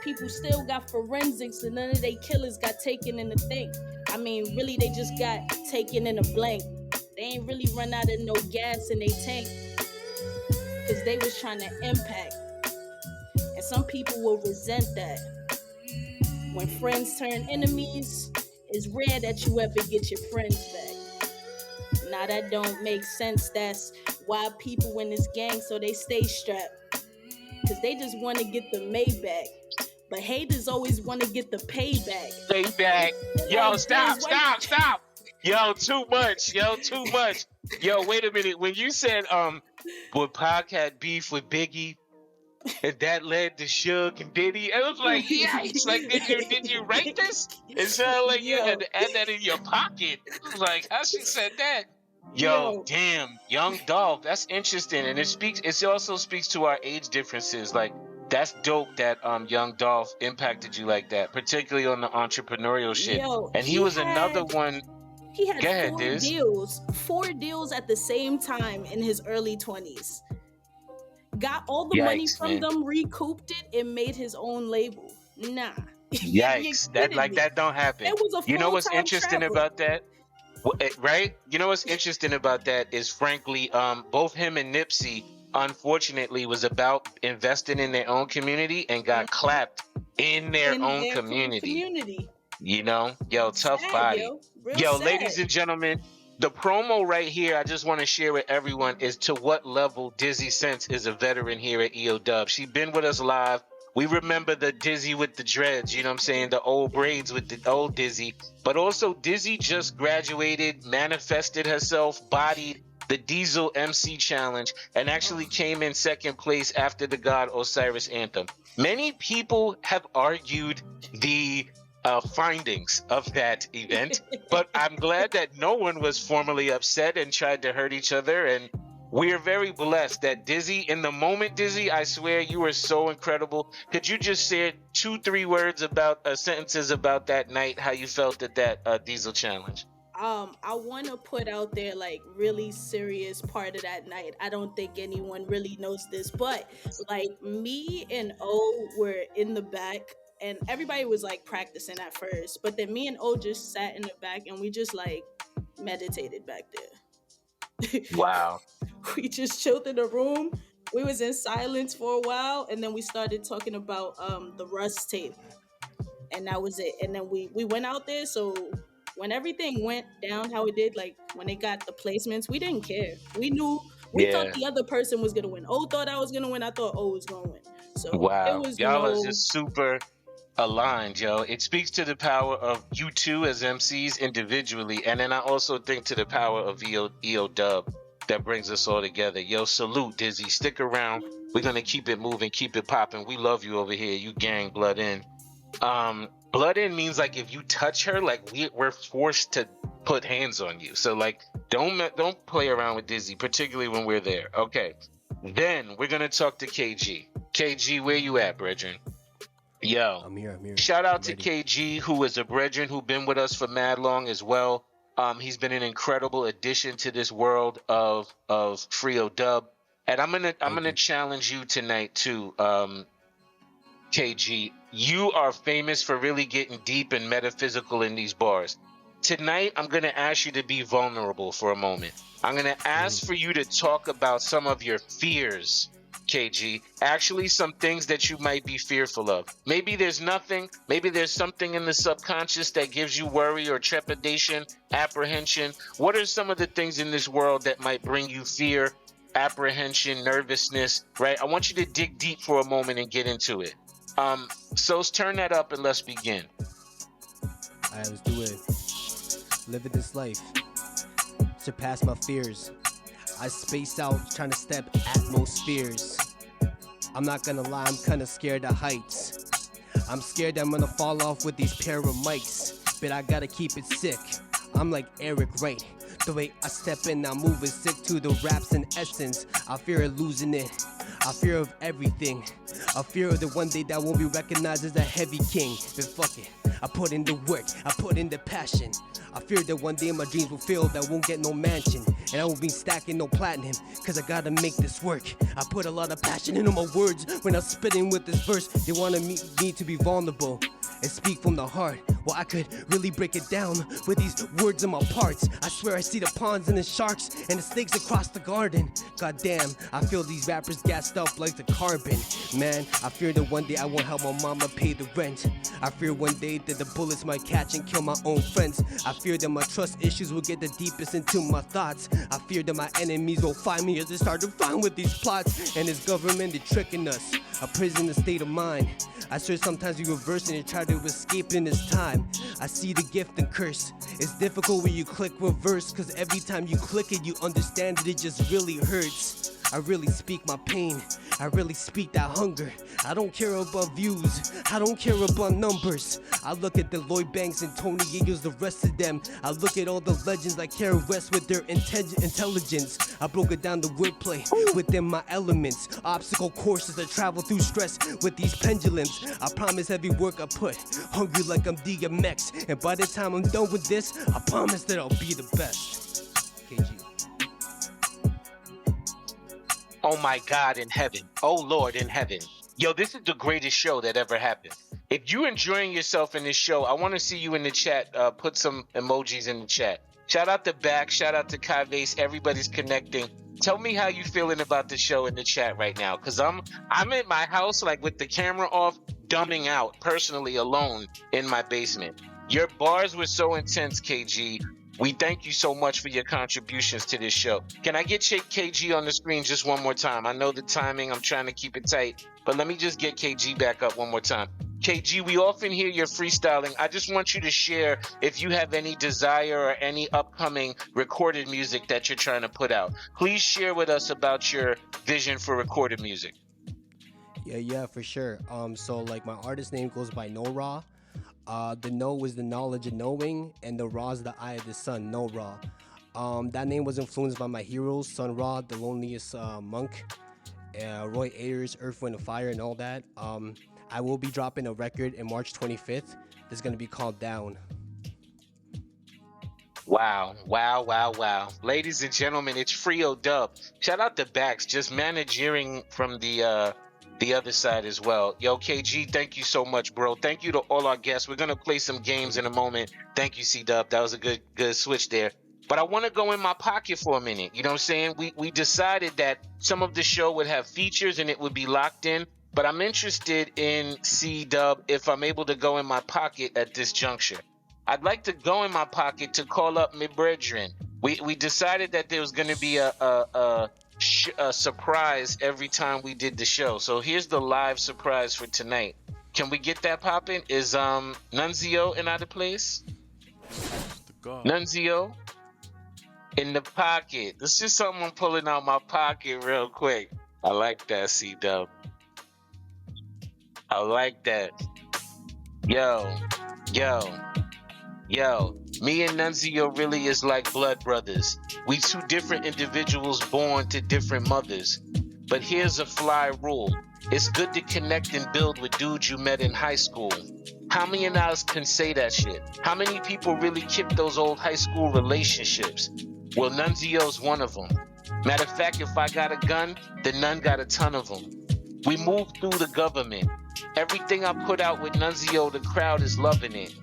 People still got forensics and none of they killers got taken in the thing. I mean, really, they just got taken in a blank. They ain't really run out of no gas in they tank. because they was trying to impact. And some people will resent that. When friends turn enemies, it's rare that you ever get your friends back. Now that don't make sense. That's why people in this gang, so they stay strapped. Because they just want to get the Maybach. But haters always want to get the payback. Payback. Yo, Like, stop. Yo, too much. Yo, wait a minute. When you said would Pac had beef with Biggie and that led to Suge and Diddy, I was like, yikes. Like, did you write this? It sounded like you had to add that in your pocket. I was like, how she said that? Yo, damn, Young Dolph. That's interesting. And it also speaks to our age differences. Like, that's dope that Young Dolph impacted you like that, particularly on the entrepreneurial shit. Yo, and he was another one. He had Go ahead, four deals at the same time in his early 20s. Got all the money from them, recouped it, and made his own label. Nah. Yikes. That don't happen. That was a you know what's full-time interesting trapper. about that? Right? You know what's interesting about that is, frankly, both him and Nipsey, unfortunately, was about investing in their own community and got clapped in their own community. You know? Yo, tough Sad, body. Yo, ladies and gentlemen, the promo right here, I just want to share with everyone, is to what level Dizzy Sense is a veteran here at EODUB. She's been with us live. We remember the Dizzy with the dreads, you know what I'm saying? The old braids with the old Dizzy. But also, Dizzy just graduated, manifested herself, bodied the Diesel MC Challenge, and actually came in second place after the God Osiris anthem. Many people have argued the findings of that event, but I'm glad that no one was formally upset and tried to hurt each other. And we are very blessed that Dizzy, in the moment, Dizzy, I swear you were so incredible. Could you just say 2-3 words about sentences about that night, how you felt at that Diesel challenge? I want to put out there, like, really serious part of that night. I don't think anyone really knows this, but like, me and O were in the back and everybody was like practicing at first, but then me and O just sat in the back and we just like meditated back there. Wow. We just chilled in the room. We was in silence for a while, and then we started talking about the Rust tape, and that was it. And then we went out there. So when everything went down how it did, like when they got the placements, we didn't care. We knew. We thought the other person was gonna win. O thought I was gonna win. I thought O was gonna win. So wow, it was, y'all are just super aligned, yo. It speaks to the power of you two as MCs individually, and then I also think to the power of EODUB that brings us all together. Yo, salute, Dizzy. Stick around. We're gonna keep it moving, keep it popping. We love you over here. You gang blood in. Blood in means like if you touch her, like we're forced to put hands on you. So like don't play around with Dizzy, particularly when we're there. Okay. Then we're gonna talk to KG. KG, where you at, brethren? Yo, I'm here. Shout out to KG, who is a brethren who been with us for mad long as well. He's been an incredible addition to this world of EODUB, and I'm gonna challenge you tonight too, KG. You are famous for really getting deep and metaphysical in these bars. Tonight, I'm gonna ask you to be vulnerable for a moment. I'm gonna ask for you to talk about some of your fears, KG. Actually, some things that you might be fearful of. Maybe there's nothing. Maybe there's something in the subconscious that gives you worry or trepidation, apprehension. What are some of the things in this world that might bring you fear, apprehension, nervousness, right? I want you to dig deep for a moment and get into it. So turn that up and let's begin. All right, let's do it. Living this life. Surpass my fears. I space out trying to step atmospheres. I'm not gonna lie, I'm kinda scared of heights. I'm scared that I'm gonna fall off with these pair of mics, but I gotta keep it sick. I'm like Eric Wright. The way I step in, I'm moving sick to the raps in essence. I fear of losing it. I fear of everything. I fear of the one day that won't be recognized as a heavy king. But fuck it, I put in the work, I put in the passion. I fear that one day my dreams will fail, that I won't get no mansion. And I won't be stacking no platinum, cause I gotta make this work. I put a lot of passion into my words when I'm spitting with this verse. They wanted me to be vulnerable. and speak from the heart. Well, I could really break it down with these words in my parts. I swear I see the ponds and the sharks and the snakes across the garden. Goddamn, I feel these rappers gassed up like the carbon. Man, I fear that one day I won't help my mama pay the rent. I fear one day that the bullets might catch and kill my own friends. I fear that my trust issues will get the deepest into my thoughts. I fear that my enemies will find me as they start to find with these plots. And this government, they're tricking us, a prison, a state of mind. I swear sometimes we reverse and try to escape in this time. I see the gift and curse. It's difficult when you click reverse, cause every time you click it, you understand that it just really hurts. I really speak my pain. I really speak that hunger. I don't care about views. I don't care about numbers. I look at the Lloyd Banks and Tony Eagles, the rest of them. I look at all the legends like Karen West with their intelligence. I broke it down to wordplay within my elements. Obstacle courses I travel through stress with these pendulums. I promise every work I put, hungry like I'm DMX. And by the time I'm done with this, I promise that I'll be the best. KG. Oh my God in heaven. Oh Lord in heaven. Yo, this is the greatest show that ever happened. If you're enjoying yourself in this show, I want to see you in the chat. Put some emojis in the chat. Shout out to Back. Shout out to Kai Vase. Everybody's connecting. Tell me how you feeling about the show in the chat right now. Because I'm in my house, like with the camera off, dumbing out, personally alone in my basement. Your bars were so intense, KG. We thank you so much for your contributions to this show. Can I get KG on the screen just one more time? I know the timing. I'm trying to keep it tight. But let me just get KG back up one more time. KG, we often hear your freestyling. I just want you to share if you have any desire or any upcoming recorded music that you're trying to put out. Please share with us about your vision for recorded music. Yeah, for sure. So like my artist name goes by No Raw. The No is the knowledge of knowing, and the Ra is the eye of the sun, No Ra. That name was influenced by my heroes, Sun Ra, the loneliest monk, Roy Ayers, Earth, Wind, and Fire, and all that. I will be dropping a record in March 25th. It's going to be called Down. Wow. Ladies and gentlemen, it's EODUB. Shout out to Bax, just managing from the other side as well. Yo, KG, thank you so much, bro. Thank you to all our guests. We're going to play some games in a moment. Thank you, C-Dub. That was a good switch there. But I want to go in my pocket for a minute. You know what I'm saying? We decided that some of the show would have features and it would be locked in. But I'm interested in C-Dub if I'm able to go in my pocket at this juncture. I'd like to go in my pocket to call up my brethren. We decided that there was going to be a surprise every time we did the show. So here's the live surprise for tonight. Can we get that popping? Is Nonezeo in out of place? Nonezeo in the pocket. This is just something I'm pulling out my pocket real quick. I like that, C-Dub. I like that. Yo. Me and Nonezeo really is like blood brothers. We two different individuals born to different mothers. But here's a fly rule. It's good to connect and build with dudes you met in high school. How many of us can say that shit? How many people really keep those old high school relationships? Well, Nonzeo's one of them. Matter of fact, if I got a gun, then none got a ton of them. We moved through the government. Everything I put out with Nonezeo, the crowd is loving it.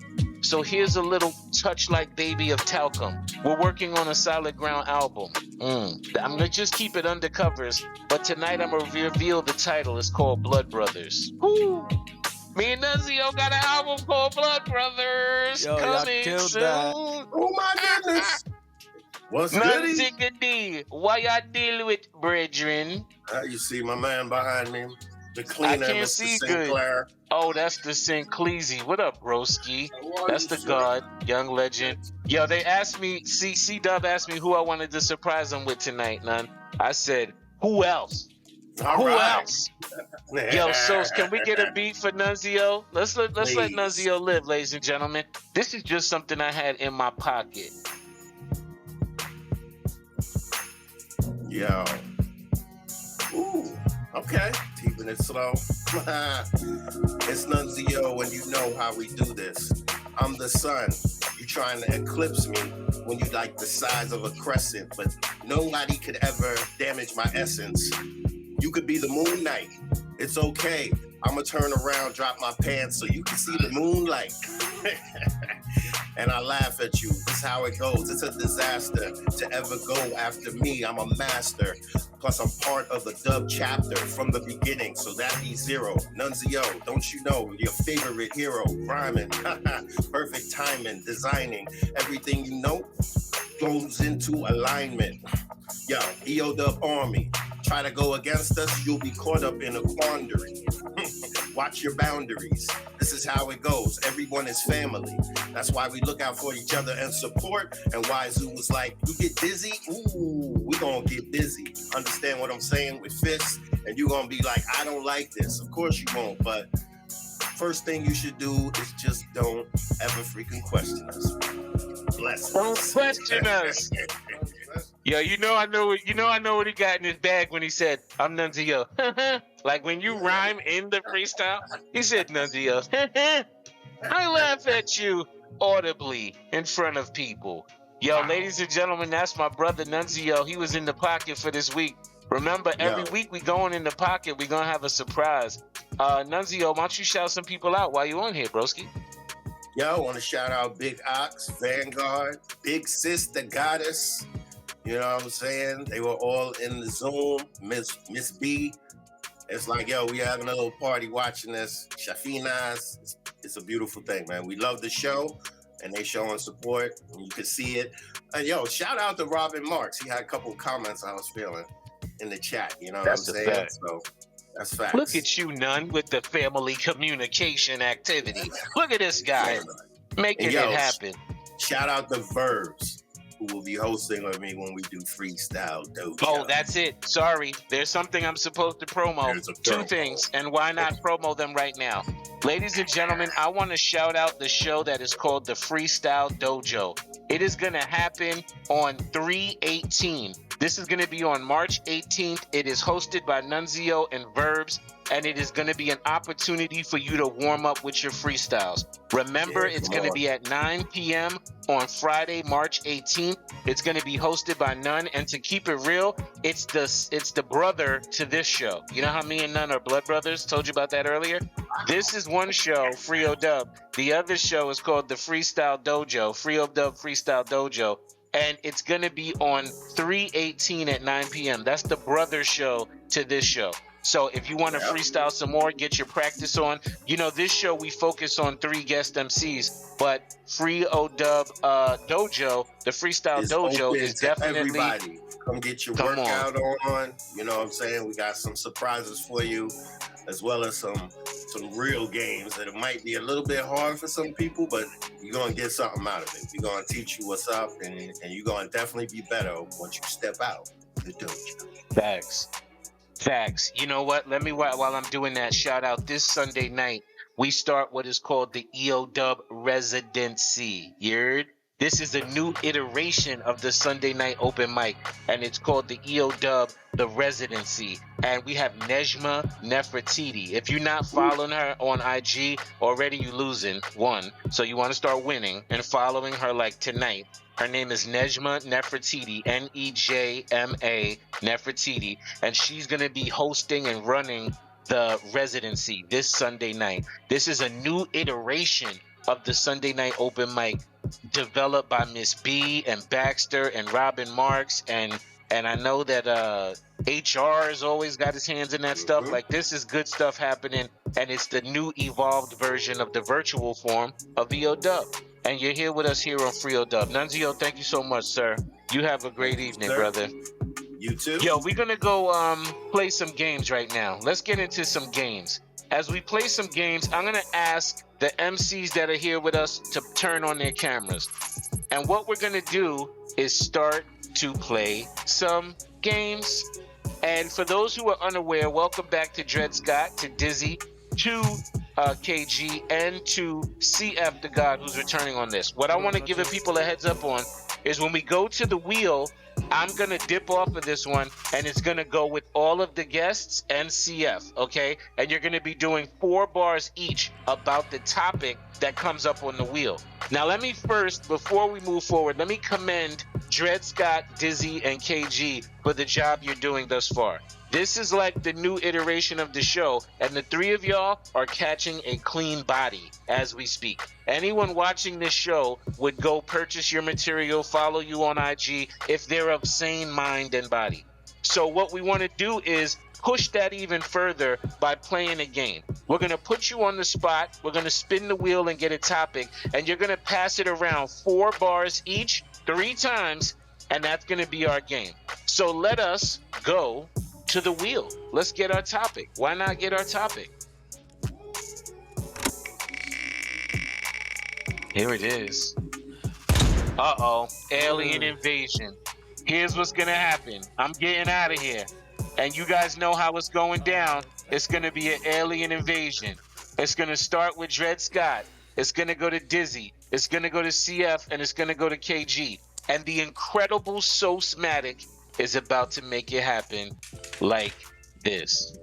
So here's a little touch like Baby of Talcum. We're working on a Solid Ground album. I'm going to just keep it under covers, but tonight I'm going to reveal the title. It's called Blood Brothers. Woo! Me and Nonezeo got an album called Blood Brothers. Yo, coming soon. That. Oh my goodness. What's good? Nonziggy, why y'all deal with brethren? You see my man behind me, the cleaner, I can't Mr. see Sinclair. good. Oh, that's the Sincleasy. What up, broski? That's the God, young legend. Yo, they asked me, C-Dub asked me who I wanted to surprise them with tonight, None. I said, who else? Who else? Yo, so can we get a beat for Nonezeo? Let's let Nonezeo live, ladies and gentlemen. This is just something I had in my pocket. Yo. Ooh. Okay. Keeping it slow. It's Nonezeo, and you know how we do this. I'm the sun. You trying to eclipse me when you like the size of a crescent, but nobody could ever damage my essence. You could be the moon knight. It's okay. I'ma turn around, drop my pants so you can see the moonlight. And I laugh at you. This is how it goes. It's a disaster to ever go after me. I'm a master. Plus, I'm part of the dub chapter from the beginning. So that be zero. Nonezeo, don't you know? Your favorite hero. Rhyming. Perfect timing. Designing. Everything you know goes into alignment. Yo, EODUB Army. Try to go against us, you'll be caught up in a quandary. Watch your boundaries. This is how it goes. Everyone is family. That's why we look out for each other and support. And why Zoo was like, you get dizzy? Ooh, we gonna get busy. Understand what I'm saying with fists? And you gonna be like, I don't like this. Of course you won't, but first thing you should do is just don't ever freaking question us. Bless us. Don't question us. Yo, I know what he got in his bag when he said, I'm Nonezeo. Like when you rhyme in the freestyle, he said Nonezeo. I laugh at you audibly in front of people. Yo, ladies and gentlemen, that's my brother Nonezeo. He was in the pocket for this week. Remember, every week we going in the pocket, we gonna have a surprise. Nonezeo, why don't you shout some people out while you on here, broski? Yo, I want to shout out Big Ox, Vanguard, Big Sis, the Goddess. You know what I'm saying? They were all in the Zoom. Miss B. It's like, yo, we having a little party watching this. Shafinas. It's a beautiful thing, man. We love the show, and they showing support. And you can see it. And yo, shout out to Robin Marks. He had a couple of comments I was feeling in the chat. You know what I'm saying? Fact. So that's facts. Look at you, Nun, with the family communication activity. Look at this guy making it happen. Shout out to Verbs, who will be hosting with me when we do Freestyle Dojo. Oh, that's it. Sorry. There's something I'm supposed to promo. Two things, and why not promo them right now? Ladies and gentlemen, I want to shout out the show that is called the Freestyle Dojo. It is going to happen on 3/18. This is going to be on March 18th. It is hosted by Nonezeo and Verbs, and it is going to be an opportunity for you to warm up with your freestyles. Remember, it's going to be at 9 p.m. on Friday, March 18th. It's going to be hosted by Nun, and to keep it real, it's the brother to this show. You know how me and Nun are blood brothers? Told you about that earlier? This is one show, Free ODUB. The other show is called the Freestyle Dojo, Free ODUB Freestyle Dojo. And it's going to be on 3/18 at 9 p.m. That's the brother show to this show. So if you want to freestyle some more, get your practice on. You know, this show we focus on 3 guest MCs, but Free ODUB Dojo, the Freestyle Dojo, is definitely everybody. Come get your workout on. You know what I'm saying? We got some surprises for you, as well as some real games that it might be a little bit hard for some people, but you're gonna get something out of it. We're gonna teach you what's up, and you're gonna definitely be better once you step out the dojo. Facts. You know what? Let me, while I'm doing that, shout out this Sunday night. We start what is called the EODUB Residency. You heard? This is a new iteration of the Sunday night open mic, and it's called the EODUB The Residency. And we have Nejma Nefertiti. If you're not following her on IG, already you losing, one. So you want to start winning and following her like tonight. Her name is Nejma Nefertiti, Nejma Nefertiti, and she's going to be hosting and running the residency this Sunday night. This is a new iteration of the Sunday night open mic developed by Miss B and Baxter and Robin Marks, and I know that HR has always got his hands in that stuff. Like, this is good stuff happening, and it's the new evolved version of the virtual form of EODUB. And you're here with us here on Free ODUB. Nonezeo, thank you so much, sir. You have a great evening, brother. You too. Yo, we're gonna go play some games right now. Let's get into some games. As we play some games, I'm gonna ask the MCs that are here with us to turn on their cameras. And what we're gonna do is start to play some games. And for those who are unaware, welcome back to Dred Scott, to Dizzy, to KG, and to CF the God, who's returning on this. What I want to give the people a heads up on is when we go to the wheel, I'm going to dip off of this one, and it's going to go with all of the guests and CF, okay? And you're going to be doing 4 bars each about the topic that comes up on the wheel. Now, let me first, before we move forward, let me commend Dred Scott, Dizzy, and KG for the job you're doing thus far. This is like the new iteration of the show, and the three of y'all are catching a clean body as we speak. Anyone watching this show would go purchase your material, follow you on IG if they're of sane mind and body. So what we want to do is push that even further by playing a game. We're going to put you on the spot. We're going to spin the wheel and get a topic, and you're going to pass it around 4 bars each, 3 times, and that's going to be our game. So let us go to the wheel. Let's get our topic. Why not get our topic? Here it is. Uh-oh, alien invasion. Here's what's gonna happen. I'm getting out of here. And you guys know how it's going down. It's gonna be an alien invasion. It's gonna start with Dred Scott. It's gonna go to Dizzy. It's gonna go to CF, and it's gonna go to KG. And the incredible Sosmatic is about to make it happen like this.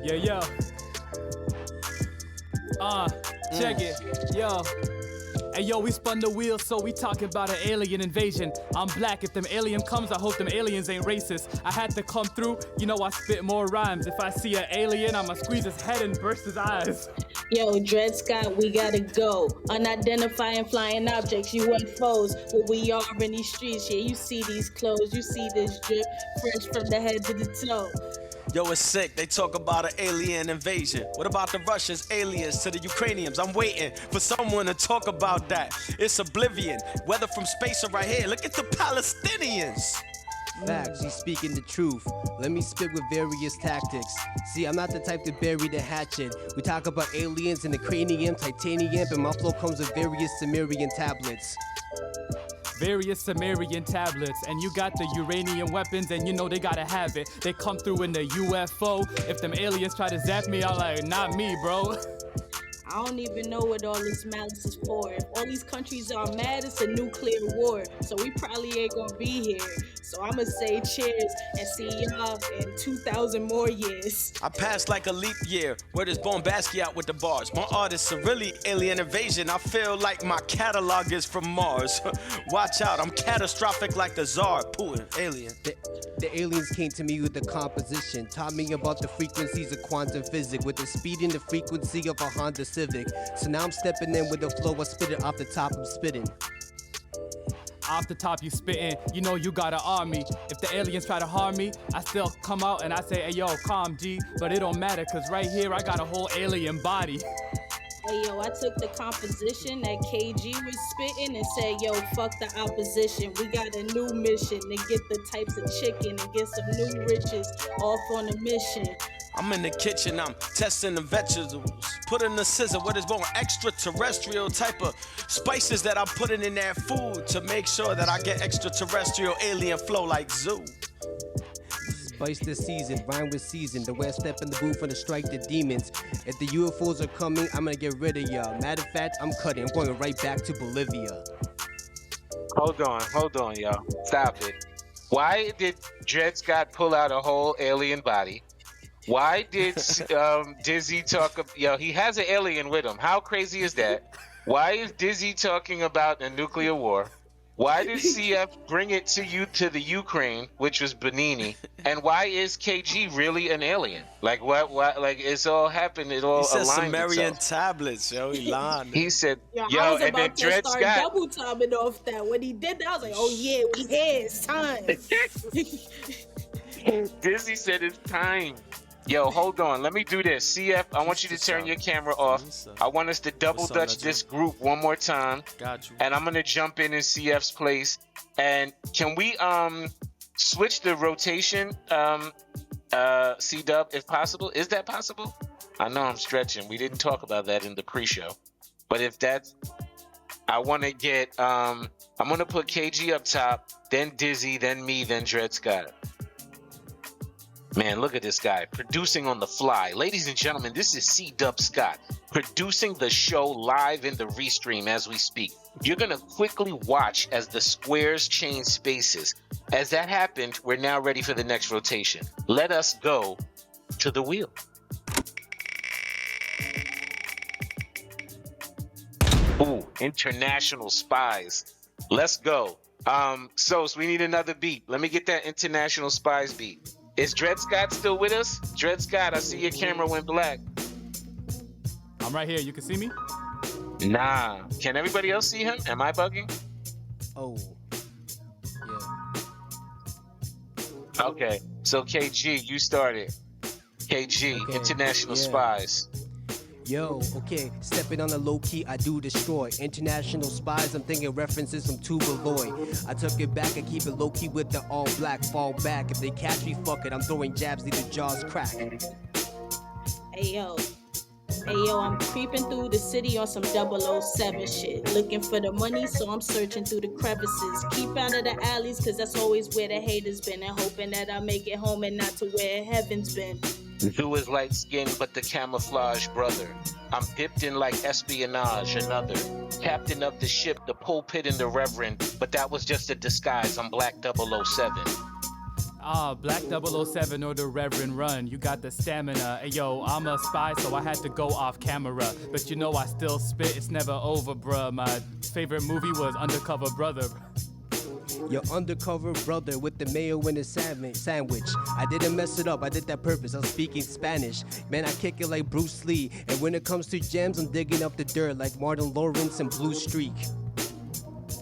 Yo. Check it. Yo. Hey yo, we spun the wheel, so we talking about an alien invasion. I'm black, if them alien comes, I hope them aliens ain't racist. I had to come through, you know I spit more rhymes. If I see an alien, I'ma squeeze his head and burst his eyes. Yo, Dred Scott, we gotta go. Unidentified flying objects, UFOs. Where we are in these streets, yeah, you see these clothes, you see this drip, fresh from the head to the toe. Yo, it's sick. They talk about an alien invasion. What about the Russians, aliens to the Ukrainians? I'm waiting for someone to talk about that. It's oblivion. Whether from space or right here, look at the Palestinians. Facts, he's speaking the truth. Let me spit with various tactics. See, I'm not the type to bury the hatchet. We talk about aliens and the cranium, titanium, and my flow comes with various Sumerian tablets. Various Sumerian tablets, and you got the uranium weapons, and you know they gotta have it. They come through in the UFO. If them aliens try to zap me, I'm like, not me, bro. I don't even know what all this malice is for. If all these countries are mad, it's a nuclear war. So we probably ain't gonna be here. So I'ma say cheers and see y'all in 2,000 more years. I passed like a leap year. Where does Bombasky out with the bars? My artists are really alien invasion. I feel like my catalog is from Mars. Watch out, I'm catastrophic like the Tsar. Putin, alien. The aliens came to me with the composition, taught me about the frequencies of quantum physics with the speed and the frequency of a Honda Civic. So now I'm stepping in with the flow, I spit it off the top, I'm spitting. Off the top you spittin', you know you got an army. If the aliens try to harm me, I still come out and I say, hey yo, calm G. But it don't matter, cause right here I got a whole alien body. Hey yo, I took the composition that KG was spitting and said, yo, fuck the opposition. We got a new mission to get the types of chicken and get some new riches off on a mission. I'm in the kitchen, I'm testing the vegetables. Putting the scissor, what is more extraterrestrial type of spices that I'm putting in that food to make sure that I get extraterrestrial alien flow like zoo. Spice this season, rhyme with season. The way I step in the booth and strike the demons. If the UFOs are coming, I'm gonna get rid of y'all. Matter of fact, I'm cutting. I'm going right back to Bolivia. Hold on, y'all. Stop it. Why did Dred Scott pull out a whole alien body? Why did Dizzy yo, he has an alien with him. How crazy is that? Why is Dizzy talking about a nuclear war? Why did CF bring it to you to the Ukraine, which was Benini? And why is KG really an alien? Like what like it's all happened, it all aligned itself. He said Sumerian tablets, yo, he lied. He said, I was and then about to Dred start Scott double timing off that. When he did that, I was like, oh yeah, we here, it's time. Dizzy said it's time. Yo, hold on. Let me do this. CF, I want you to turn your camera off. I want us to double dutch this group one more time. Got you. And I'm gonna jump in CF's place. And can we switch the rotation, C-Dub, if possible? Is that possible? I know I'm stretching. We didn't talk about that in the pre-show. But if that's, I want to get, I'm gonna put KG up top, then Dizzy, then me, then Dred Scott. Man, look at this guy, producing on the fly. Ladies and gentlemen, this is C-Dub Scott, producing the show live in the restream as we speak. You're going to quickly watch as the squares change spaces. As that happened, we're now ready for the next rotation. Let us go to the wheel. Ooh, international spies. Let's go. Sos, we need another beat. Let me get that International Spies beat. Is Dred Scott still with us? Dred Scott, I see your camera went black. I'm right here. You can see me? Nah. Can everybody else see him? Am I bugging? Oh. Yeah. Okay. So KG, you started. KG, Okay, International yeah. Spies. Yo, okay, stepping on the low key, I do destroy. International Spies, I'm thinking references from Tubeloid. I took it back and keep it low key with the all black. Fall back, if they catch me, fuck it, I'm throwing jabs, leave the jaws crack. Hey yo, I'm creeping through the city on some 007 shit. Looking for the money, so I'm searching through the crevices. Keep out of the alleys, cause that's always where the haters been. And hoping that I make it home and not to where heaven's been. Zoo is light skinned, but the camouflage brother. I'm dipped in like espionage, another. Captain of the ship, the pulpit and the reverend. But that was just a disguise, I'm Black 007. Black 007 or the Reverend Run. You got the stamina. Hey, yo, I'm a spy, so I had to go off camera. But you know I still spit, it's never over, bruh. My favorite movie was Undercover Brother. Your undercover brother with the mayo and the sandwich. I didn't mess it up, I did that purpose. I'm speaking Spanish. Man, I kick it like Bruce Lee. And when it comes to gems, I'm digging up the dirt like Martin Lawrence and Blue Streak.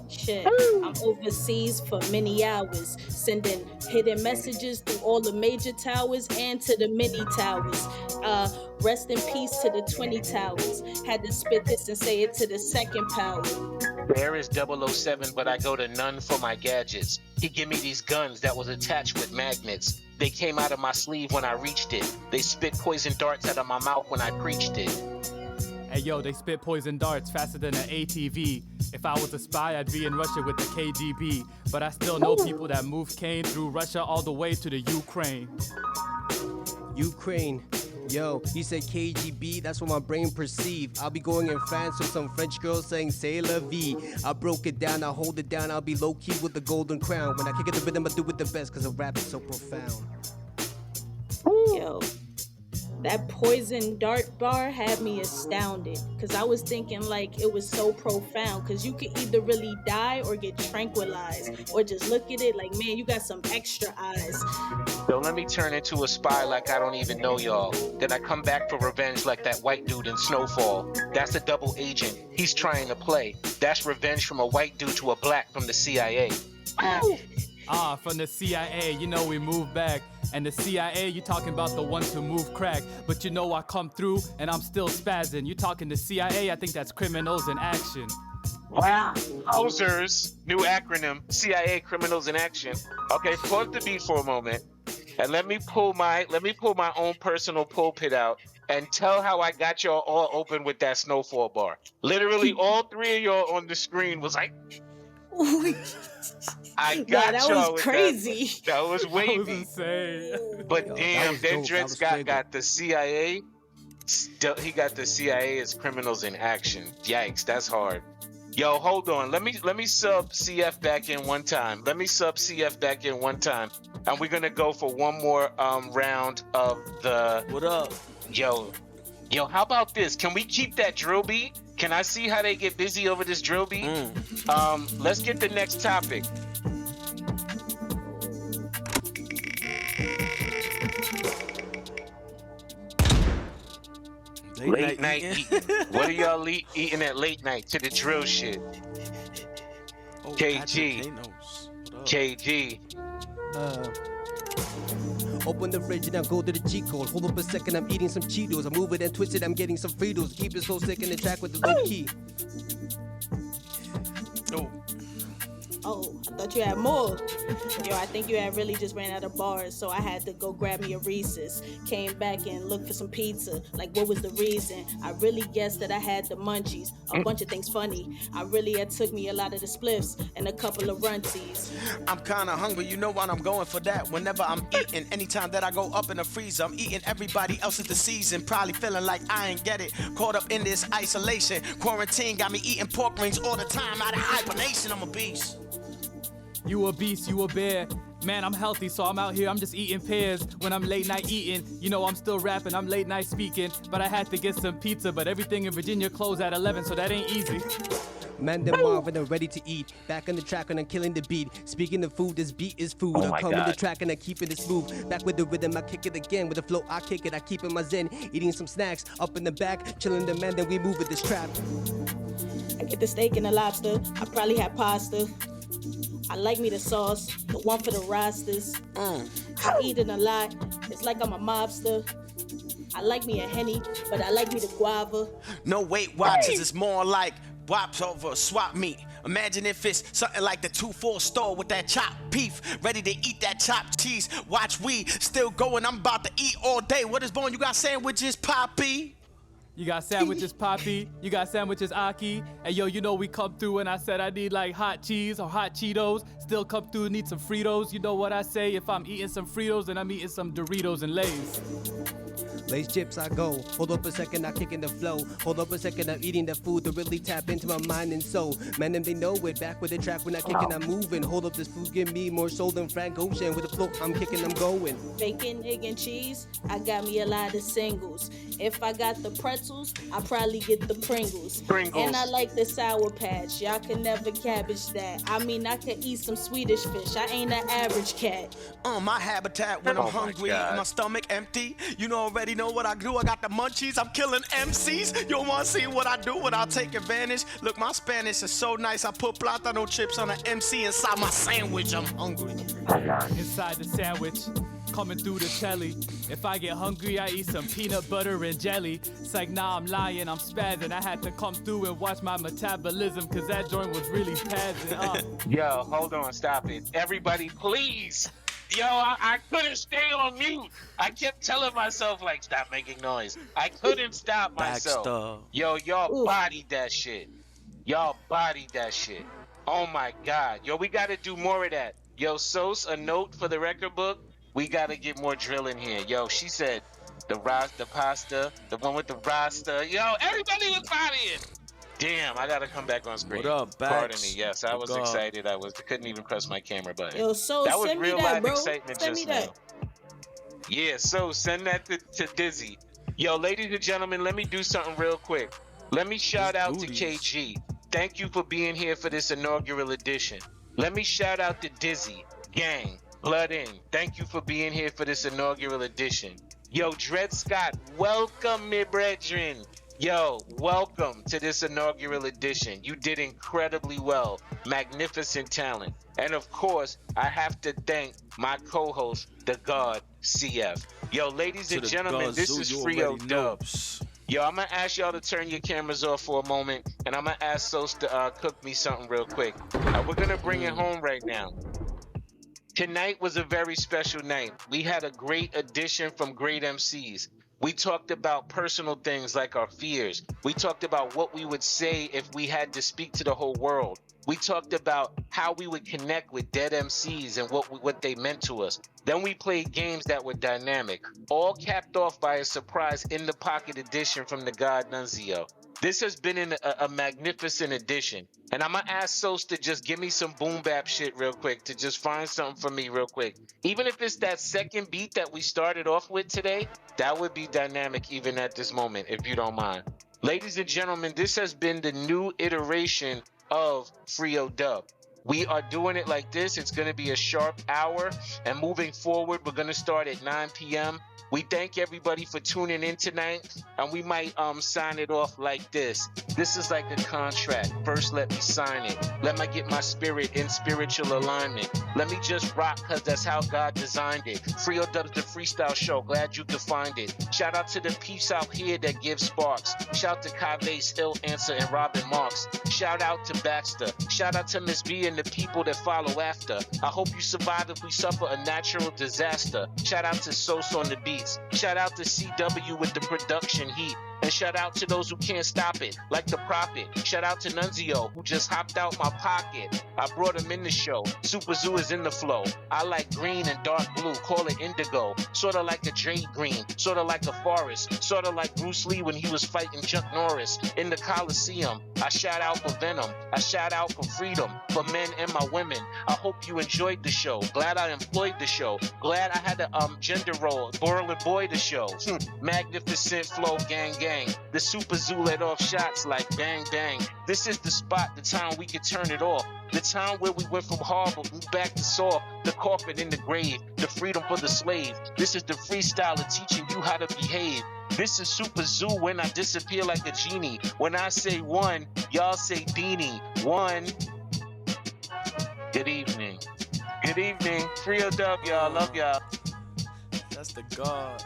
Shit, I'm overseas for many hours, sending hidden messages through all the major towers and to the mini towers. Rest in peace to the 20 towers. Had to spit this and say it to the second power. There is 007, but I go to none for my gadgets. He give me these guns that was attached with magnets. They came out of my sleeve when I reached it. They spit poison darts out of my mouth when I preached it. Hey yo, they spit poison darts faster than an ATV. If I was a spy, I'd be in Russia with the KGB. But I still know people that moved cane through Russia all the way to the Ukraine. Ukraine. Yo, he said KGB, that's what my brain perceived. I'll be going in France with some French girls saying c'est la vie. I broke it down, I hold it down, I'll be low-key with the golden crown. When I kick it the rhythm, I do it the best, cause the rap is so profound. Yo, that poison dart bar had me astounded. Cause I was thinking like it was so profound. Cause you could either really die or get tranquilized. Or just look at it like, man, you got some extra eyes. So let me turn into a spy like I don't even know y'all. Then I come back for revenge like that white dude in Snowfall. That's a double agent. He's trying to play. That's revenge from a white dude to a black from the CIA. From the CIA, you know we move back. And the CIA, you talking about the ones who move crack. But you know I come through and I'm still spazzing. You talking to CIA, I think that's criminals in action. Wow. Hosers, new acronym, CIA Criminals in Action. Okay, pause the beat for a moment. And let me pull my own personal pulpit out and tell how I got y'all all open with that Snowfall bar. Literally all three of y'all on the screen was like, I got that y'all was with crazy. That was That was wavy. insane. But Yo, that damn, was then dope. That Dred was Scott flagrant. got the CIA. He got the CIA as criminals in action. Yikes, that's hard. Yo, hold on. Let me sub CF back in one time. And we're gonna go for one more round of the. What up? Yo, how about this? Can we keep that drill beat? Can I see how they get busy over this drill beat? Let's get the next topic. Late night eating. What are y'all eating at late night to the drill shit? Oh, KG. KG. Open the fridge and I go to the cheat code. Hold up a second, I'm eating some Cheetos. I move it and twist it, I'm getting some Fritos. Keep it so sick in the track with the low key. Oh, I thought you had more. Yo, I think you had really just ran out of bars, so I had to go grab me a Reese's. Came back and looked for some pizza. Like, what was the reason? I really guessed that I had the munchies. A bunch of things funny. I really had took me a lot of the spliffs and a couple of runties. I'm kinda hungry, you know what I'm going for that. Whenever I'm eating, anytime that I go up in the freezer, I'm eating everybody else at the season. Probably feeling like I ain't get it. Caught up in this isolation. Quarantine got me eating pork rings all the time. Out of hibernation, I'm a beast. You a beast, you a bear. Man, I'm healthy, so I'm out here, I'm just eating pears. When I'm late night eating, you know I'm still rapping, I'm late night speaking. But I had to get some pizza, but everything in Virginia closed at 11, so that ain't easy. Man, them Marvin are ready to eat. Back on the track and I'm killing the beat. Speaking of food, this beat is food. Oh I'm my coming the God. track and I keep it smooth. Back with the rhythm, I kick it again. With the flow, I kick it. I keep it my zen. Eating some snacks up in the back, chilling the man. Then we move with this trap. I get the steak and the lobster. I probably have pasta. I like me the sauce, the one for the rosters. I'm eating a lot. It's like I'm a mobster. I like me a Henny, but I like me the guava. No Weight Watchers, it's more like wops over swap meat. Imagine if it's something like the 2-4 store with that chopped beef, ready to eat that chopped cheese. Watch we still going, I'm about to eat all day. What is born? You got sandwiches, Poppy? You got sandwiches, Poppy. You got sandwiches, Aki. And yo, you know we come through and I said I need like hot cheese or hot Cheetos. Still come through and need some Fritos. You know what I say? If I'm eating some Fritos, then I'm eating some Doritos and Lay's. Lace chips, I go. Hold up a second, I kick in the flow. Hold up a second, I'm eating the food to really tap into my mind and soul. Man, them they know it. Back with the track when I kicking, I'm moving. Hold up, this food give me more soul than Frank Ocean. With the flow, I'm kicking, I'm going. Bacon, egg, and cheese. I got me a lot of singles. If I got the pretzels, I probably get the Pringles. And I like the Sour Patch. Y'all can never cabbage that. I mean, I could eat some Swedish fish. I ain't an average cat. My habitat when I'm Oh my hungry God. and my stomach empty. You know already know what I do. I got the munchies. I'm killing MCs. You don't want to see what I do when I take advantage. Look, my Spanish is so nice. I put plátano chips on an MC inside my sandwich. I'm hungry. Inside the sandwich, coming through the telly. If I get hungry, I eat some peanut butter and jelly. It's like, nah, I'm lying, I'm spazzing. I had to come through and watch my metabolism, cause that joint was really pazzing. Yo, hold on, stop it. Everybody, please. Yo, I couldn't stay on mute. I kept telling myself, like, stop making noise. I couldn't stop myself. Baxter. Yo, y'all Ooh. bodied that shit. Y'all bodied that shit. Oh my God. Yo, we gotta do more of that. Yo, Sos, a note for the record book. We gotta get more drill in here. Yo, she said the pasta, the one with the rasta. Yo, everybody was partying. Damn, I gotta come back on screen. What up, Bax? Pardon me. Yes, I was What up? excited. Couldn't even press my camera button. Yo, so That was send me real that, live bro. excitement Send just me that. now. Yeah, so send that to Dizzy. Yo, ladies and gentlemen, let me do something real quick. Let me shout out to KG. Thank you for being here for this inaugural edition. Let me shout out to Dizzy, Gang, Blood In. Thank you for being here for this inaugural edition. Yo, Dred Scott, welcome, me brethren. Yo, welcome to this inaugural edition. You did incredibly well. Magnificent talent. And of course, I have to thank my co-host, the God CF. Yo, ladies and gentlemen, this is EODUBtv. Yo, I'm gonna ask y'all to turn your cameras off for a moment, and I'm gonna ask Sos to cook me something real quick. We're gonna bring it home right now. Tonight was a very special night. We had a great addition from great MCs. We talked about personal things like our fears. We talked about what we would say if we had to speak to the whole world. We talked about how we would connect with dead MCs and what they meant to us. Then we played games that were dynamic, all capped off by a surprise in the pocket edition from the God Nonezeo. This has been a magnificent edition. And I'm going to ask Sos to just give me some boom bap shit real quick, to just find something for me real quick. Even if it's that second beat that we started off with today, that would be dynamic even at this moment, if you don't mind. Ladies and gentlemen, this has been the new iteration of EODUBtv. We are doing it like this. It's going to be a sharp hour. And moving forward, we're going to start at 9 p.m. We thank everybody for tuning in tonight, and we might sign it off like this. This is like a contract. First, let me sign it. Let me get my spirit in spiritual alignment. Let me just rock, because that's how God designed it. EODUBtv, the freestyle show. Glad you could find it. Shout out to the peeps out here that give sparks. Shout out to Kaveh, Hill Answer, and Robin Marks. Shout out to Baxter. Shout out to Miss B and the people that follow after. I hope you survive if we suffer a natural disaster. Shout out to Sos on the beats. Shout out to CW with the production heat. And shout out to those who can't stop it, like the Prophet. Shout out to Nonezeo, who just hopped out my pocket. I brought him in the show. Super Zoo is in the flow. I like green and dark blue, call it indigo. Sorta like a jade green, sorta like a forest. Sorta like Bruce Lee when he was fighting Chuck Norris in the Coliseum. I shout out for Venom. I shout out for freedom, for men and my women. I hope you enjoyed the show. Glad I employed the show. Glad I had a gender role, girl and boy the show. Magnificent flow, gang gang. bang. The Super Zoo let off shots like bang, bang. This is the spot, the time we can turn it off. The time where we went from harbor, moved back to soft, the coffin in the grave, the freedom for the slave. This is the freestyler teaching you how to behave. This is Super Zoo when I disappear like a genie. When I say one, y'all say Deanie. One. Good evening. Good evening. Free dub, y'all. Love y'all. That's the God.